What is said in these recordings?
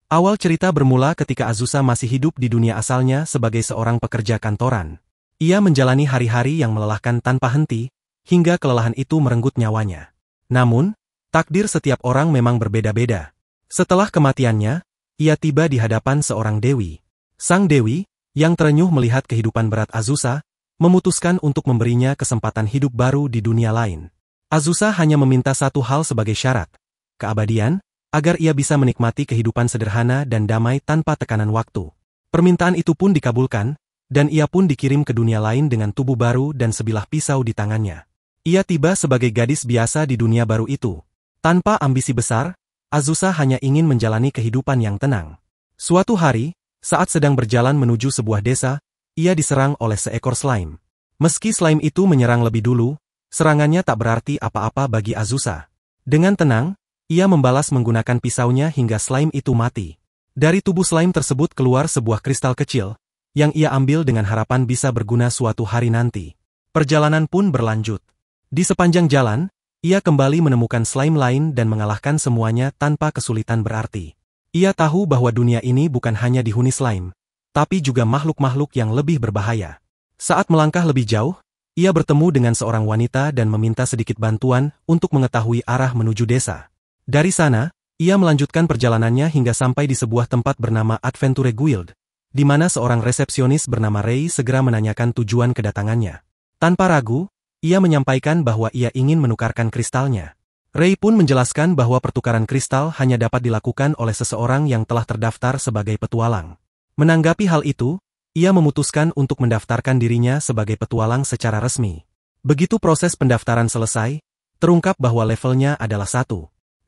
Awal cerita bermula ketika Azusa masih hidup di dunia asalnya sebagai seorang pekerja kantoran. Ia menjalani hari-hari yang melelahkan tanpa henti, hingga kelelahan itu merenggut nyawanya. Namun, takdir setiap orang memang berbeda-beda. Setelah kematiannya, ia tiba di hadapan seorang dewi. Sang dewi, yang terenyuh melihat kehidupan berat Azusa, memutuskan untuk memberinya kesempatan hidup baru di dunia lain. Azusa hanya meminta satu hal sebagai syarat, keabadian, agar ia bisa menikmati kehidupan sederhana dan damai tanpa tekanan waktu. Permintaan itu pun dikabulkan, dan ia pun dikirim ke dunia lain dengan tubuh baru dan sebilah pisau di tangannya. Ia tiba sebagai gadis biasa di dunia baru itu. Tanpa ambisi besar, Azusa hanya ingin menjalani kehidupan yang tenang. Suatu hari, saat sedang berjalan menuju sebuah desa, ia diserang oleh seekor slime. Meski slime itu menyerang lebih dulu, serangannya tak berarti apa-apa bagi Azusa. Dengan tenang, ia membalas menggunakan pisaunya hingga slime itu mati. Dari tubuh slime tersebut keluar sebuah kristal kecil, yang ia ambil dengan harapan bisa berguna suatu hari nanti. Perjalanan pun berlanjut. Di sepanjang jalan, ia kembali menemukan slime lain dan mengalahkan semuanya tanpa kesulitan berarti. Ia tahu bahwa dunia ini bukan hanya dihuni slime, tapi juga makhluk-makhluk yang lebih berbahaya. Saat melangkah lebih jauh, ia bertemu dengan seorang wanita dan meminta sedikit bantuan untuk mengetahui arah menuju desa. Dari sana, ia melanjutkan perjalanannya hingga sampai di sebuah tempat bernama Adventure Guild, di mana seorang resepsionis bernama Ray segera menanyakan tujuan kedatangannya. Tanpa ragu, ia menyampaikan bahwa ia ingin menukarkan kristalnya. Ray pun menjelaskan bahwa pertukaran kristal hanya dapat dilakukan oleh seseorang yang telah terdaftar sebagai petualang. Menanggapi hal itu, ia memutuskan untuk mendaftarkan dirinya sebagai petualang secara resmi. Begitu proses pendaftaran selesai, terungkap bahwa levelnya adalah 1.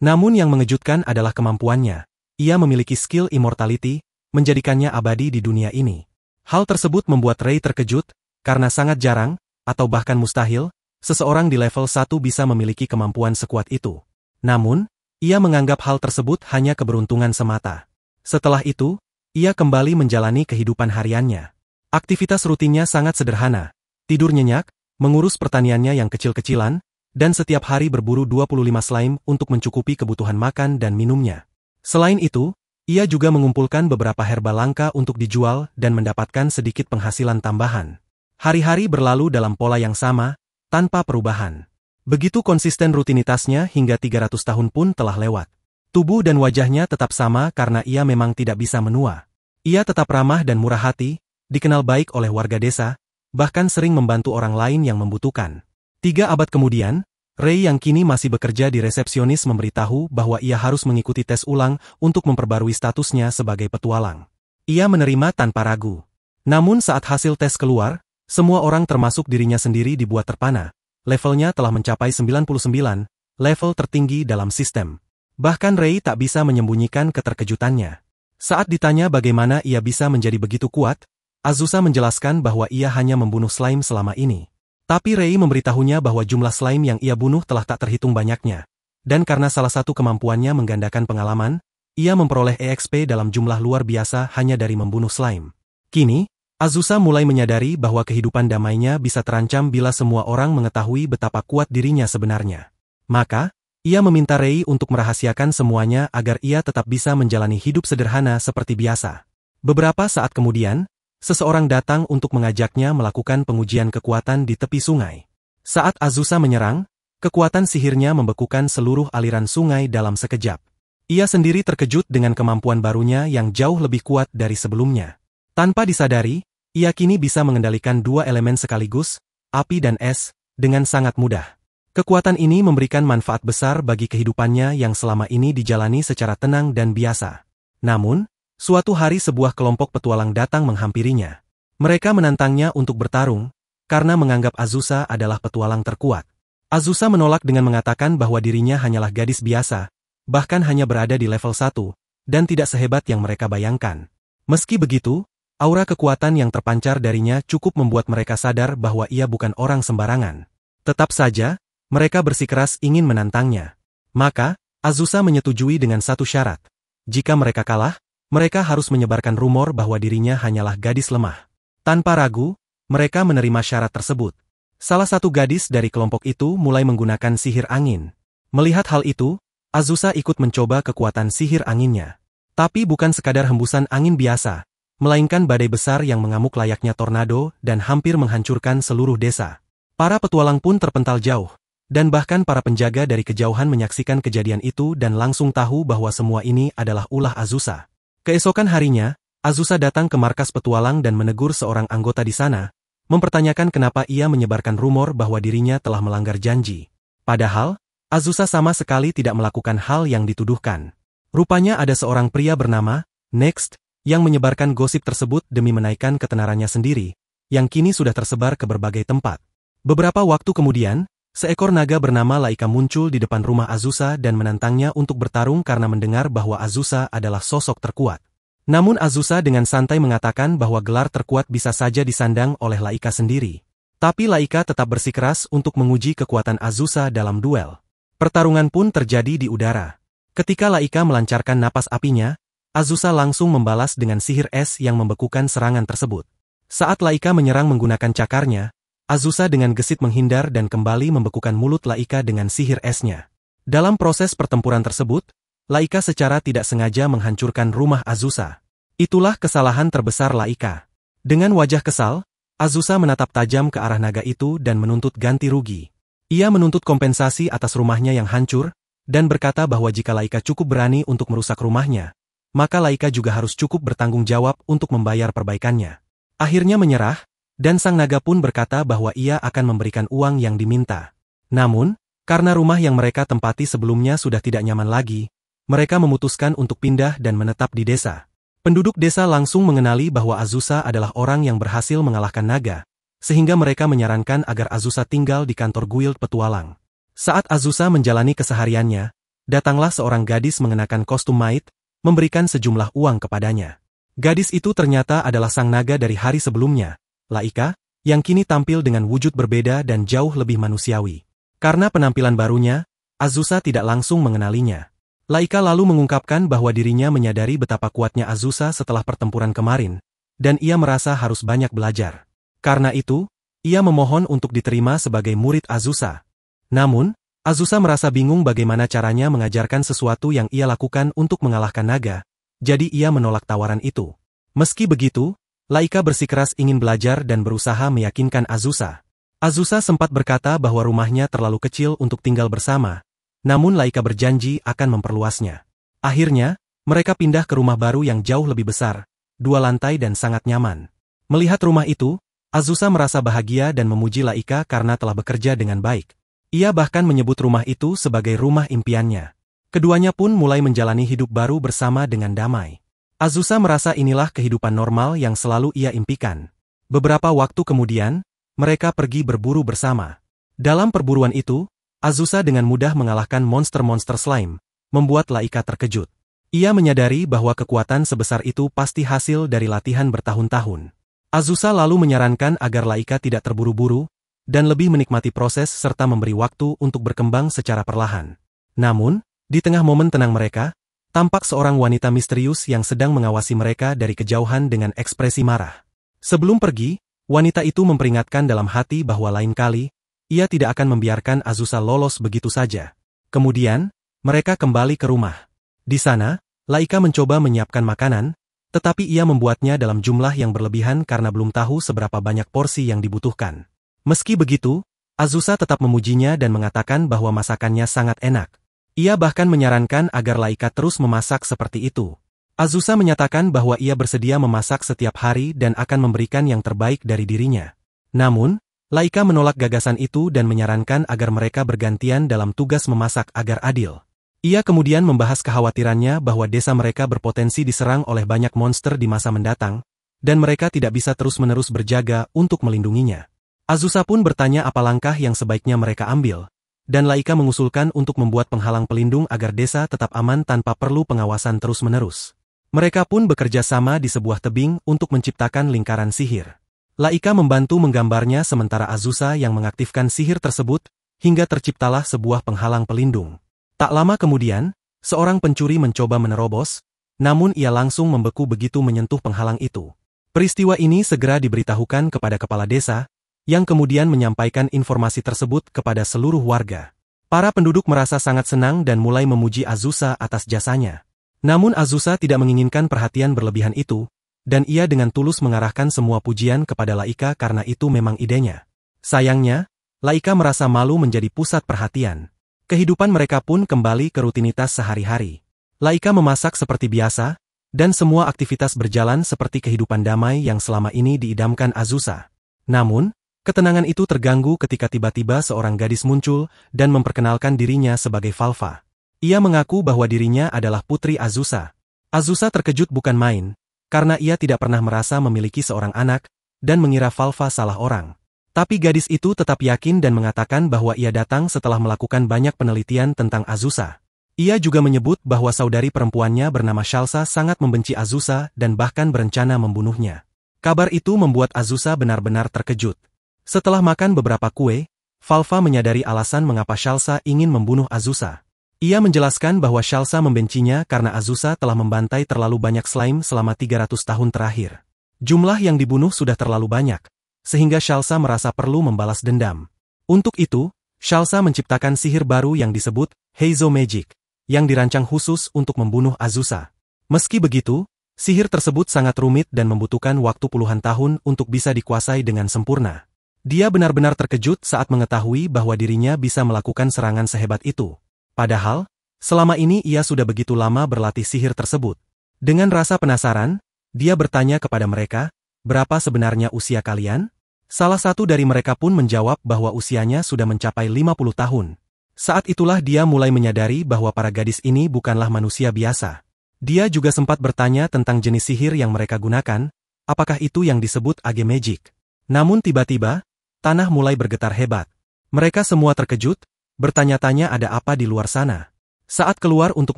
Namun yang mengejutkan adalah kemampuannya. Ia memiliki skill immortality, menjadikannya abadi di dunia ini. Hal tersebut membuat Ray terkejut, karena sangat jarang, atau bahkan mustahil, seseorang di level 1 bisa memiliki kemampuan sekuat itu. Namun, ia menganggap hal tersebut hanya keberuntungan semata. Setelah itu, ia kembali menjalani kehidupan hariannya. Aktivitas rutinnya sangat sederhana, tidur nyenyak, mengurus pertaniannya yang kecil-kecilan, dan setiap hari berburu 25 slime untuk mencukupi kebutuhan makan dan minumnya. Selain itu, ia juga mengumpulkan beberapa herba langka untuk dijual dan mendapatkan sedikit penghasilan tambahan. Hari-hari berlalu dalam pola yang sama, tanpa perubahan. Begitu konsisten rutinitasnya hingga 300 tahun pun telah lewat. Tubuh dan wajahnya tetap sama karena ia memang tidak bisa menua. Ia tetap ramah dan murah hati, dikenal baik oleh warga desa, bahkan sering membantu orang lain yang membutuhkan. 3 abad kemudian, Ray yang kini masih bekerja di resepsionis memberitahu bahwa ia harus mengikuti tes ulang untuk memperbarui statusnya sebagai petualang. Ia menerima tanpa ragu. Namun saat hasil tes keluar, semua orang termasuk dirinya sendiri dibuat terpana. Levelnya telah mencapai 99, level tertinggi dalam sistem. Bahkan Ray tak bisa menyembunyikan keterkejutannya. Saat ditanya bagaimana ia bisa menjadi begitu kuat, Azusa menjelaskan bahwa ia hanya membunuh slime selama ini. Tapi Ray memberitahunya bahwa jumlah slime yang ia bunuh telah tak terhitung banyaknya. Dan karena salah satu kemampuannya menggandakan pengalaman, ia memperoleh EXP dalam jumlah luar biasa hanya dari membunuh slime. Kini, Azusa mulai menyadari bahwa kehidupan damainya bisa terancam bila semua orang mengetahui betapa kuat dirinya sebenarnya. Maka, ia meminta Ray untuk merahasiakan semuanya agar ia tetap bisa menjalani hidup sederhana seperti biasa. Beberapa saat kemudian, seseorang datang untuk mengajaknya melakukan pengujian kekuatan di tepi sungai. Saat Azusa menyerang, kekuatan sihirnya membekukan seluruh aliran sungai dalam sekejap. Ia sendiri terkejut dengan kemampuan barunya yang jauh lebih kuat dari sebelumnya. Tanpa disadari, ia kini bisa mengendalikan 2 elemen sekaligus, api dan es, dengan sangat mudah. Kekuatan ini memberikan manfaat besar bagi kehidupannya yang selama ini dijalani secara tenang dan biasa. Namun, suatu hari sebuah kelompok petualang datang menghampirinya. Mereka menantangnya untuk bertarung, karena menganggap Azusa adalah petualang terkuat. Azusa menolak dengan mengatakan bahwa dirinya hanyalah gadis biasa, bahkan hanya berada di level 1, dan tidak sehebat yang mereka bayangkan. Meski begitu, aura kekuatan yang terpancar darinya cukup membuat mereka sadar bahwa ia bukan orang sembarangan. Tetap saja, mereka bersikeras ingin menantangnya. Maka, Azusa menyetujui dengan satu syarat. Jika mereka kalah, mereka harus menyebarkan rumor bahwa dirinya hanyalah gadis lemah. Tanpa ragu, mereka menerima syarat tersebut. Salah satu gadis dari kelompok itu mulai menggunakan sihir angin. Melihat hal itu, Azusa ikut mencoba kekuatan sihir anginnya. Tapi bukan sekadar hembusan angin biasa, melainkan badai besar yang mengamuk layaknya tornado dan hampir menghancurkan seluruh desa. Para petualang pun terpental jauh, dan bahkan para penjaga dari kejauhan menyaksikan kejadian itu dan langsung tahu bahwa semua ini adalah ulah Azusa. Keesokan harinya, Azusa datang ke markas petualang dan menegur seorang anggota di sana, mempertanyakan kenapa ia menyebarkan rumor bahwa dirinya telah melanggar janji. Padahal, Azusa sama sekali tidak melakukan hal yang dituduhkan. Rupanya ada seorang pria bernama Next yang menyebarkan gosip tersebut demi menaikkan ketenarannya sendiri, yang kini sudah tersebar ke berbagai tempat. Beberapa waktu kemudian, seekor naga bernama Laika muncul di depan rumah Azusa dan menantangnya untuk bertarung karena mendengar bahwa Azusa adalah sosok terkuat. Namun Azusa dengan santai mengatakan bahwa gelar terkuat bisa saja disandang oleh Laika sendiri. Tapi Laika tetap bersikeras untuk menguji kekuatan Azusa dalam duel. Pertarungan pun terjadi di udara. Ketika Laika melancarkan napas apinya, Azusa langsung membalas dengan sihir es yang membekukan serangan tersebut. Saat Laika menyerang menggunakan cakarnya, Azusa dengan gesit menghindar dan kembali membekukan mulut Laika dengan sihir esnya. Dalam proses pertempuran tersebut, Laika secara tidak sengaja menghancurkan rumah Azusa. Itulah kesalahan terbesar Laika. Dengan wajah kesal, Azusa menatap tajam ke arah naga itu dan menuntut ganti rugi. Ia menuntut kompensasi atas rumahnya yang hancur, dan berkata bahwa jika Laika cukup berani untuk merusak rumahnya, maka Laika juga harus cukup bertanggung jawab untuk membayar perbaikannya. Akhirnya menyerah, dan sang naga pun berkata bahwa ia akan memberikan uang yang diminta. Namun, karena rumah yang mereka tempati sebelumnya sudah tidak nyaman lagi, mereka memutuskan untuk pindah dan menetap di desa. Penduduk desa langsung mengenali bahwa Azusa adalah orang yang berhasil mengalahkan naga, sehingga mereka menyarankan agar Azusa tinggal di kantor guild petualang. Saat Azusa menjalani kesehariannya, datanglah seorang gadis mengenakan kostum maid, memberikan sejumlah uang kepadanya. Gadis itu ternyata adalah sang naga dari hari sebelumnya, Laika, yang kini tampil dengan wujud berbeda dan jauh lebih manusiawi. Karena penampilan barunya, Azusa tidak langsung mengenalinya. Laika lalu mengungkapkan bahwa dirinya menyadari betapa kuatnya Azusa setelah pertempuran kemarin, dan ia merasa harus banyak belajar. Karena itu, ia memohon untuk diterima sebagai murid Azusa. Namun, Azusa merasa bingung bagaimana caranya mengajarkan sesuatu yang ia lakukan untuk mengalahkan naga, jadi ia menolak tawaran itu. Meski begitu, Laika bersikeras ingin belajar dan berusaha meyakinkan Azusa. Azusa sempat berkata bahwa rumahnya terlalu kecil untuk tinggal bersama, namun Laika berjanji akan memperluasnya. Akhirnya, mereka pindah ke rumah baru yang jauh lebih besar, 2 lantai dan sangat nyaman. Melihat rumah itu, Azusa merasa bahagia dan memuji Laika karena telah bekerja dengan baik. Ia bahkan menyebut rumah itu sebagai rumah impiannya. Keduanya pun mulai menjalani hidup baru bersama dengan damai. Azusa merasa inilah kehidupan normal yang selalu ia impikan. Beberapa waktu kemudian, mereka pergi berburu bersama. Dalam perburuan itu, Azusa dengan mudah mengalahkan monster-monster slime, membuat Laika terkejut. Ia menyadari bahwa kekuatan sebesar itu pasti hasil dari latihan bertahun-tahun. Azusa lalu menyarankan agar Laika tidak terburu-buru, dan lebih menikmati proses serta memberi waktu untuk berkembang secara perlahan. Namun, di tengah momen tenang mereka, tampak seorang wanita misterius yang sedang mengawasi mereka dari kejauhan dengan ekspresi marah. Sebelum pergi, wanita itu memperingatkan dalam hati bahwa lain kali, ia tidak akan membiarkan Azusa lolos begitu saja. Kemudian, mereka kembali ke rumah. Di sana, Laika mencoba menyiapkan makanan, tetapi ia membuatnya dalam jumlah yang berlebihan karena belum tahu seberapa banyak porsi yang dibutuhkan. Meski begitu, Azusa tetap memujinya dan mengatakan bahwa masakannya sangat enak. Ia bahkan menyarankan agar Laika terus memasak seperti itu. Azusa menyatakan bahwa ia bersedia memasak setiap hari dan akan memberikan yang terbaik dari dirinya. Namun, Laika menolak gagasan itu dan menyarankan agar mereka bergantian dalam tugas memasak agar adil. Ia kemudian membahas kekhawatirannya bahwa desa mereka berpotensi diserang oleh banyak monster di masa mendatang, dan mereka tidak bisa terus-menerus berjaga untuk melindunginya. Azusa pun bertanya apa langkah yang sebaiknya mereka ambil, dan Laika mengusulkan untuk membuat penghalang pelindung agar desa tetap aman tanpa perlu pengawasan terus-menerus. Mereka pun bekerja sama di sebuah tebing untuk menciptakan lingkaran sihir. Laika membantu menggambarnya sementara Azusa yang mengaktifkan sihir tersebut, hingga terciptalah sebuah penghalang pelindung. Tak lama kemudian, seorang pencuri mencoba menerobos, namun ia langsung membeku begitu menyentuh penghalang itu. Peristiwa ini segera diberitahukan kepada kepala desa, yang kemudian menyampaikan informasi tersebut kepada seluruh warga. Para penduduk merasa sangat senang dan mulai memuji Azusa atas jasanya. Namun Azusa tidak menginginkan perhatian berlebihan itu, dan ia dengan tulus mengarahkan semua pujian kepada Laika karena itu memang idenya. Sayangnya, Laika merasa malu menjadi pusat perhatian. Kehidupan mereka pun kembali ke rutinitas sehari-hari. Laika memasak seperti biasa, dan semua aktivitas berjalan seperti kehidupan damai yang selama ini diidamkan Azusa. Namun, ketenangan itu terganggu ketika tiba-tiba seorang gadis muncul dan memperkenalkan dirinya sebagai Falfa. Ia mengaku bahwa dirinya adalah putri Azusa. Azusa terkejut bukan main, karena ia tidak pernah merasa memiliki seorang anak, dan mengira Falfa salah orang. Tapi gadis itu tetap yakin dan mengatakan bahwa ia datang setelah melakukan banyak penelitian tentang Azusa. Ia juga menyebut bahwa saudari perempuannya bernama Shalsa sangat membenci Azusa dan bahkan berencana membunuhnya. Kabar itu membuat Azusa benar-benar terkejut. Setelah makan beberapa kue, Falfa menyadari alasan mengapa Shalsa ingin membunuh Azusa. Ia menjelaskan bahwa Shalsa membencinya karena Azusa telah membantai terlalu banyak slime selama 300 tahun terakhir. Jumlah yang dibunuh sudah terlalu banyak, sehingga Shalsa merasa perlu membalas dendam. Untuk itu, Shalsa menciptakan sihir baru yang disebut Heizo Magic, yang dirancang khusus untuk membunuh Azusa. Meski begitu, sihir tersebut sangat rumit dan membutuhkan waktu puluhan tahun untuk bisa dikuasai dengan sempurna. Dia benar-benar terkejut saat mengetahui bahwa dirinya bisa melakukan serangan sehebat itu. Padahal, selama ini ia sudah begitu lama berlatih sihir tersebut. Dengan rasa penasaran, dia bertanya kepada mereka, "Berapa sebenarnya usia kalian?" Salah satu dari mereka pun menjawab bahwa usianya sudah mencapai 50 tahun. Saat itulah dia mulai menyadari bahwa para gadis ini bukanlah manusia biasa. Dia juga sempat bertanya tentang jenis sihir yang mereka gunakan, apakah itu yang disebut Age Magic. Namun tiba-tiba, tanah mulai bergetar hebat. Mereka semua terkejut, bertanya-tanya ada apa di luar sana. Saat keluar untuk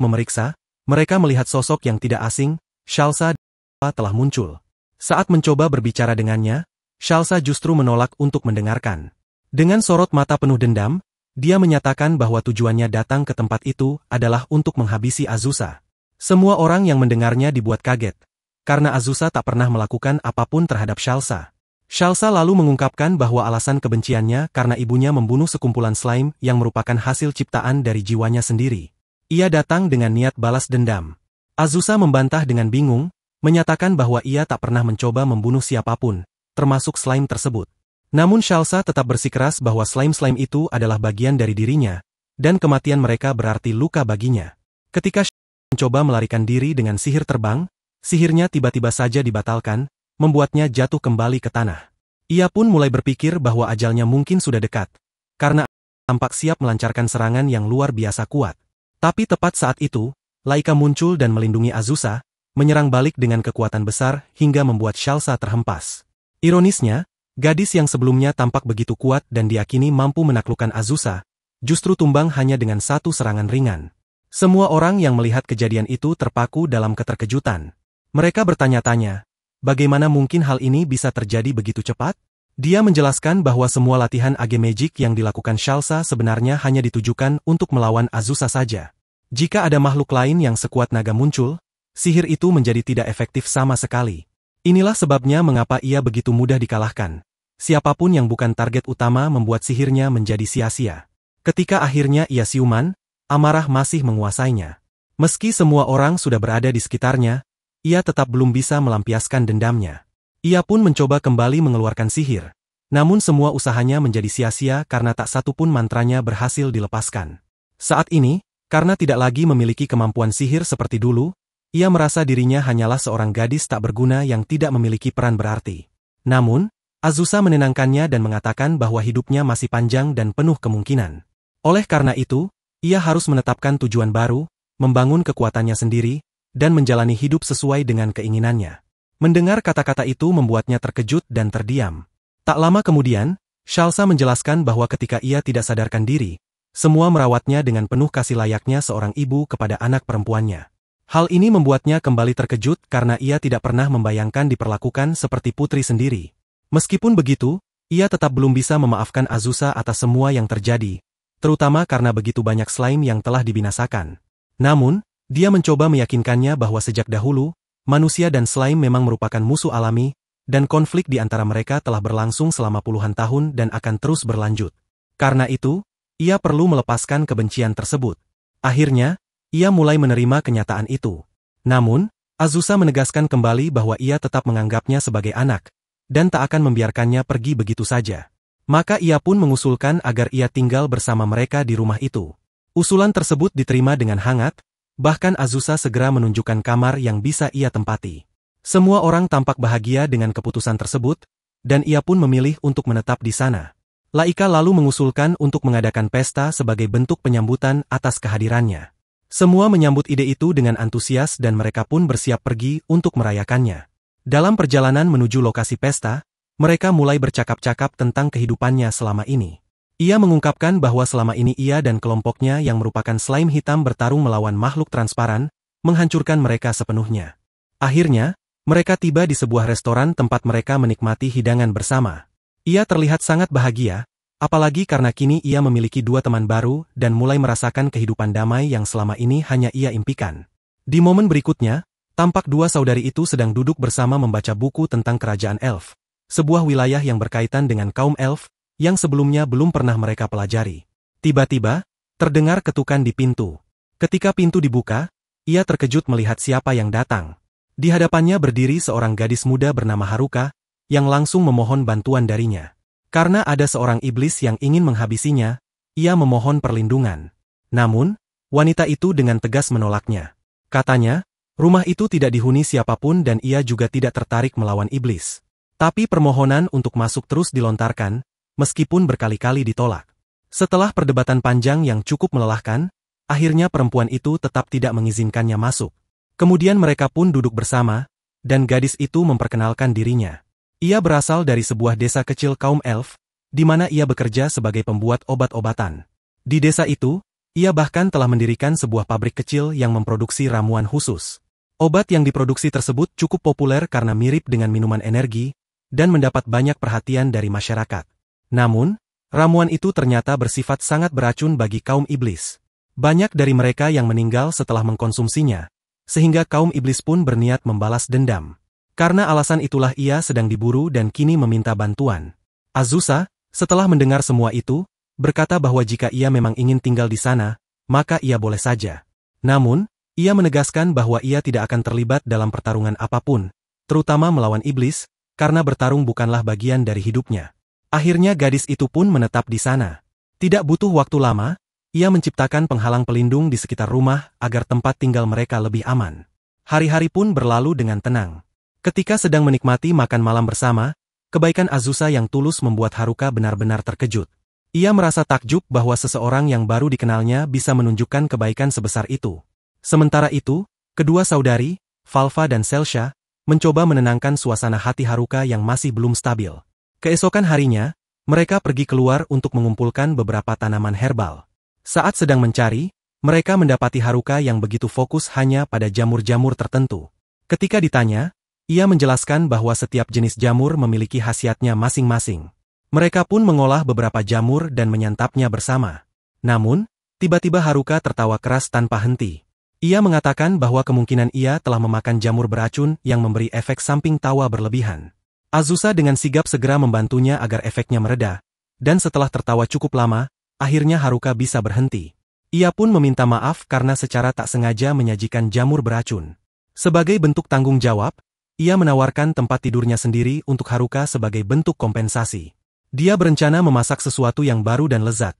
memeriksa, mereka melihat sosok yang tidak asing, Shalsa telah muncul. Saat mencoba berbicara dengannya, Shalsa justru menolak untuk mendengarkan. Dengan sorot mata penuh dendam, dia menyatakan bahwa tujuannya datang ke tempat itu adalah untuk menghabisi Azusa. Semua orang yang mendengarnya dibuat kaget, karena Azusa tak pernah melakukan apapun terhadap Shalsa. Shalsa lalu mengungkapkan bahwa alasan kebenciannya karena ibunya membunuh sekumpulan slime yang merupakan hasil ciptaan dari jiwanya sendiri. Ia datang dengan niat balas dendam. Azusa membantah dengan bingung, menyatakan bahwa ia tak pernah mencoba membunuh siapapun, termasuk slime tersebut. Namun Shalsa tetap bersikeras bahwa slime-slime itu adalah bagian dari dirinya, dan kematian mereka berarti luka baginya. Ketika Shalsa mencoba melarikan diri dengan sihir terbang, sihirnya tiba-tiba saja dibatalkan, membuatnya jatuh kembali ke tanah. Ia pun mulai berpikir bahwa ajalnya mungkin sudah dekat, karena tampak siap melancarkan serangan yang luar biasa kuat. Tapi tepat saat itu, Laika muncul dan melindungi Azusa, menyerang balik dengan kekuatan besar hingga membuat Shalsa terhempas. Ironisnya, gadis yang sebelumnya tampak begitu kuat dan diyakini mampu menaklukkan Azusa, justru tumbang hanya dengan satu serangan ringan. Semua orang yang melihat kejadian itu terpaku dalam keterkejutan. Mereka bertanya-tanya, bagaimana mungkin hal ini bisa terjadi begitu cepat? Dia menjelaskan bahwa semua latihan Age Magic yang dilakukan Shalsa sebenarnya hanya ditujukan untuk melawan Azusa saja. Jika ada makhluk lain yang sekuat naga muncul, sihir itu menjadi tidak efektif sama sekali. Inilah sebabnya mengapa ia begitu mudah dikalahkan. Siapapun yang bukan target utama membuat sihirnya menjadi sia-sia. Ketika akhirnya ia siuman, amarah masih menguasainya. Meski semua orang sudah berada di sekitarnya, ia tetap belum bisa melampiaskan dendamnya. Ia pun mencoba kembali mengeluarkan sihir. Namun semua usahanya menjadi sia-sia karena tak satu pun mantranya berhasil dilepaskan. Saat ini, karena tidak lagi memiliki kemampuan sihir seperti dulu, ia merasa dirinya hanyalah seorang gadis tak berguna yang tidak memiliki peran berarti. Namun, Azusa menenangkannya dan mengatakan bahwa hidupnya masih panjang dan penuh kemungkinan. Oleh karena itu, ia harus menetapkan tujuan baru, membangun kekuatannya sendiri, dan menjalani hidup sesuai dengan keinginannya. Mendengar kata-kata itu membuatnya terkejut dan terdiam. Tak lama kemudian, Shalsa menjelaskan bahwa ketika ia tidak sadarkan diri, semua merawatnya dengan penuh kasih layaknya seorang ibu kepada anak perempuannya. Hal ini membuatnya kembali terkejut karena ia tidak pernah membayangkan diperlakukan seperti putri sendiri. Meskipun begitu, ia tetap belum bisa memaafkan Azusa atas semua yang terjadi, terutama karena begitu banyak slime yang telah dibinasakan. Namun, dia mencoba meyakinkannya bahwa sejak dahulu, manusia dan slime memang merupakan musuh alami, dan konflik di antara mereka telah berlangsung selama puluhan tahun dan akan terus berlanjut. Karena itu, ia perlu melepaskan kebencian tersebut. Akhirnya, ia mulai menerima kenyataan itu. Namun, Azusa menegaskan kembali bahwa ia tetap menganggapnya sebagai anak, dan tak akan membiarkannya pergi begitu saja. Maka ia pun mengusulkan agar ia tinggal bersama mereka di rumah itu. Usulan tersebut diterima dengan hangat, bahkan Azusa segera menunjukkan kamar yang bisa ia tempati. Semua orang tampak bahagia dengan keputusan tersebut, dan ia pun memilih untuk menetap di sana. Laika lalu mengusulkan untuk mengadakan pesta sebagai bentuk penyambutan atas kehadirannya. Semua menyambut ide itu dengan antusias dan mereka pun bersiap pergi untuk merayakannya. Dalam perjalanan menuju lokasi pesta, mereka mulai bercakap-cakap tentang kehidupannya selama ini. Ia mengungkapkan bahwa selama ini ia dan kelompoknya yang merupakan slime hitam bertarung melawan makhluk transparan, menghancurkan mereka sepenuhnya. Akhirnya, mereka tiba di sebuah restoran tempat mereka menikmati hidangan bersama. Ia terlihat sangat bahagia, apalagi karena kini ia memiliki dua teman baru dan mulai merasakan kehidupan damai yang selama ini hanya ia impikan. Di momen berikutnya, tampak dua saudari itu sedang duduk bersama membaca buku tentang kerajaan elf, sebuah wilayah yang berkaitan dengan kaum elf, yang sebelumnya belum pernah mereka pelajari. Tiba-tiba, terdengar ketukan di pintu. Ketika pintu dibuka, ia terkejut melihat siapa yang datang. Di hadapannya berdiri seorang gadis muda bernama Haruka, yang langsung memohon bantuan darinya. Karena ada seorang iblis yang ingin menghabisinya, ia memohon perlindungan. Namun, wanita itu dengan tegas menolaknya. Katanya, rumah itu tidak dihuni siapapun dan ia juga tidak tertarik melawan iblis. Tapi permohonan untuk masuk terus dilontarkan, meskipun berkali-kali ditolak. Setelah perdebatan panjang yang cukup melelahkan, akhirnya perempuan itu tetap tidak mengizinkannya masuk. Kemudian mereka pun duduk bersama, dan gadis itu memperkenalkan dirinya. Ia berasal dari sebuah desa kecil kaum elf, di mana ia bekerja sebagai pembuat obat-obatan. Di desa itu, ia bahkan telah mendirikan sebuah pabrik kecil yang memproduksi ramuan khusus. Obat yang diproduksi tersebut cukup populer karena mirip dengan minuman energi, dan mendapat banyak perhatian dari masyarakat. Namun, ramuan itu ternyata bersifat sangat beracun bagi kaum iblis. Banyak dari mereka yang meninggal setelah mengkonsumsinya, sehingga kaum iblis pun berniat membalas dendam. Karena alasan itulah ia sedang diburu dan kini meminta bantuan. Azusa, setelah mendengar semua itu, berkata bahwa jika ia memang ingin tinggal di sana, maka ia boleh saja. Namun, ia menegaskan bahwa ia tidak akan terlibat dalam pertarungan apapun, terutama melawan iblis, karena bertarung bukanlah bagian dari hidupnya. Akhirnya gadis itu pun menetap di sana. Tidak butuh waktu lama, ia menciptakan penghalang pelindung di sekitar rumah agar tempat tinggal mereka lebih aman. Hari-hari pun berlalu dengan tenang. Ketika sedang menikmati makan malam bersama, kebaikan Azusa yang tulus membuat Haruka benar-benar terkejut. Ia merasa takjub bahwa seseorang yang baru dikenalnya bisa menunjukkan kebaikan sebesar itu. Sementara itu, kedua saudari, Valva dan Celsha, mencoba menenangkan suasana hati Haruka yang masih belum stabil. Keesokan harinya, mereka pergi keluar untuk mengumpulkan beberapa tanaman herbal. Saat sedang mencari, mereka mendapati Haruka yang begitu fokus hanya pada jamur-jamur tertentu. Ketika ditanya, ia menjelaskan bahwa setiap jenis jamur memiliki khasiatnya masing-masing. Mereka pun mengolah beberapa jamur dan menyantapnya bersama. Namun, tiba-tiba Haruka tertawa keras tanpa henti. Ia mengatakan bahwa kemungkinan ia telah memakan jamur beracun yang memberi efek samping tawa berlebihan. Azusa dengan sigap segera membantunya agar efeknya mereda, dan setelah tertawa cukup lama, akhirnya Haruka bisa berhenti. Ia pun meminta maaf karena secara tak sengaja menyajikan jamur beracun. Sebagai bentuk tanggung jawab, ia menawarkan tempat tidurnya sendiri untuk Haruka sebagai bentuk kompensasi. Dia berencana memasak sesuatu yang baru dan lezat.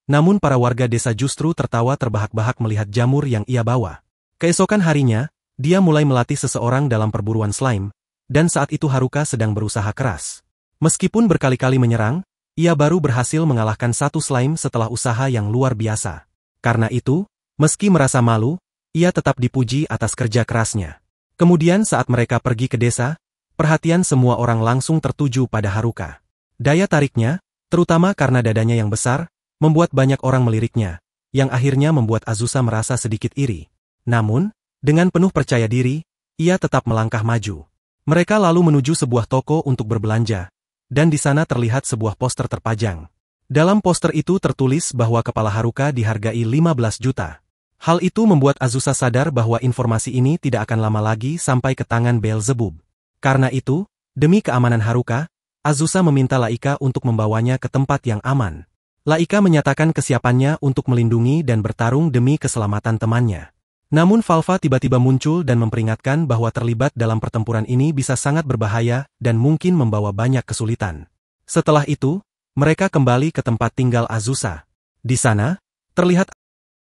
Namun para warga desa justru tertawa terbahak-bahak melihat jamur yang ia bawa. Keesokan harinya, dia mulai melatih seseorang dalam perburuan slime, dan saat itu Haruka sedang berusaha keras. Meskipun berkali-kali menyerang, ia baru berhasil mengalahkan satu slime setelah usaha yang luar biasa. Karena itu, meski merasa malu, ia tetap dipuji atas kerja kerasnya. Kemudian saat mereka pergi ke desa, perhatian semua orang langsung tertuju pada Haruka. Daya tariknya, terutama karena dadanya yang besar, membuat banyak orang meliriknya, yang akhirnya membuat Azusa merasa sedikit iri. Namun, dengan penuh percaya diri, ia tetap melangkah maju. Mereka lalu menuju sebuah toko untuk berbelanja, dan di sana terlihat sebuah poster terpajang. Dalam poster itu tertulis bahwa kepala Haruka dihargai 15 juta. Hal itu membuat Azusa sadar bahwa informasi ini tidak akan lama lagi sampai ke tangan Beelzebub. Karena itu, demi keamanan Haruka, Azusa meminta Laika untuk membawanya ke tempat yang aman. Laika menyatakan kesiapannya untuk melindungi dan bertarung demi keselamatan temannya. Namun Falva tiba-tiba muncul dan memperingatkan bahwa terlibat dalam pertempuran ini bisa sangat berbahaya dan mungkin membawa banyak kesulitan. Setelah itu, mereka kembali ke tempat tinggal Azusa. Di sana, terlihat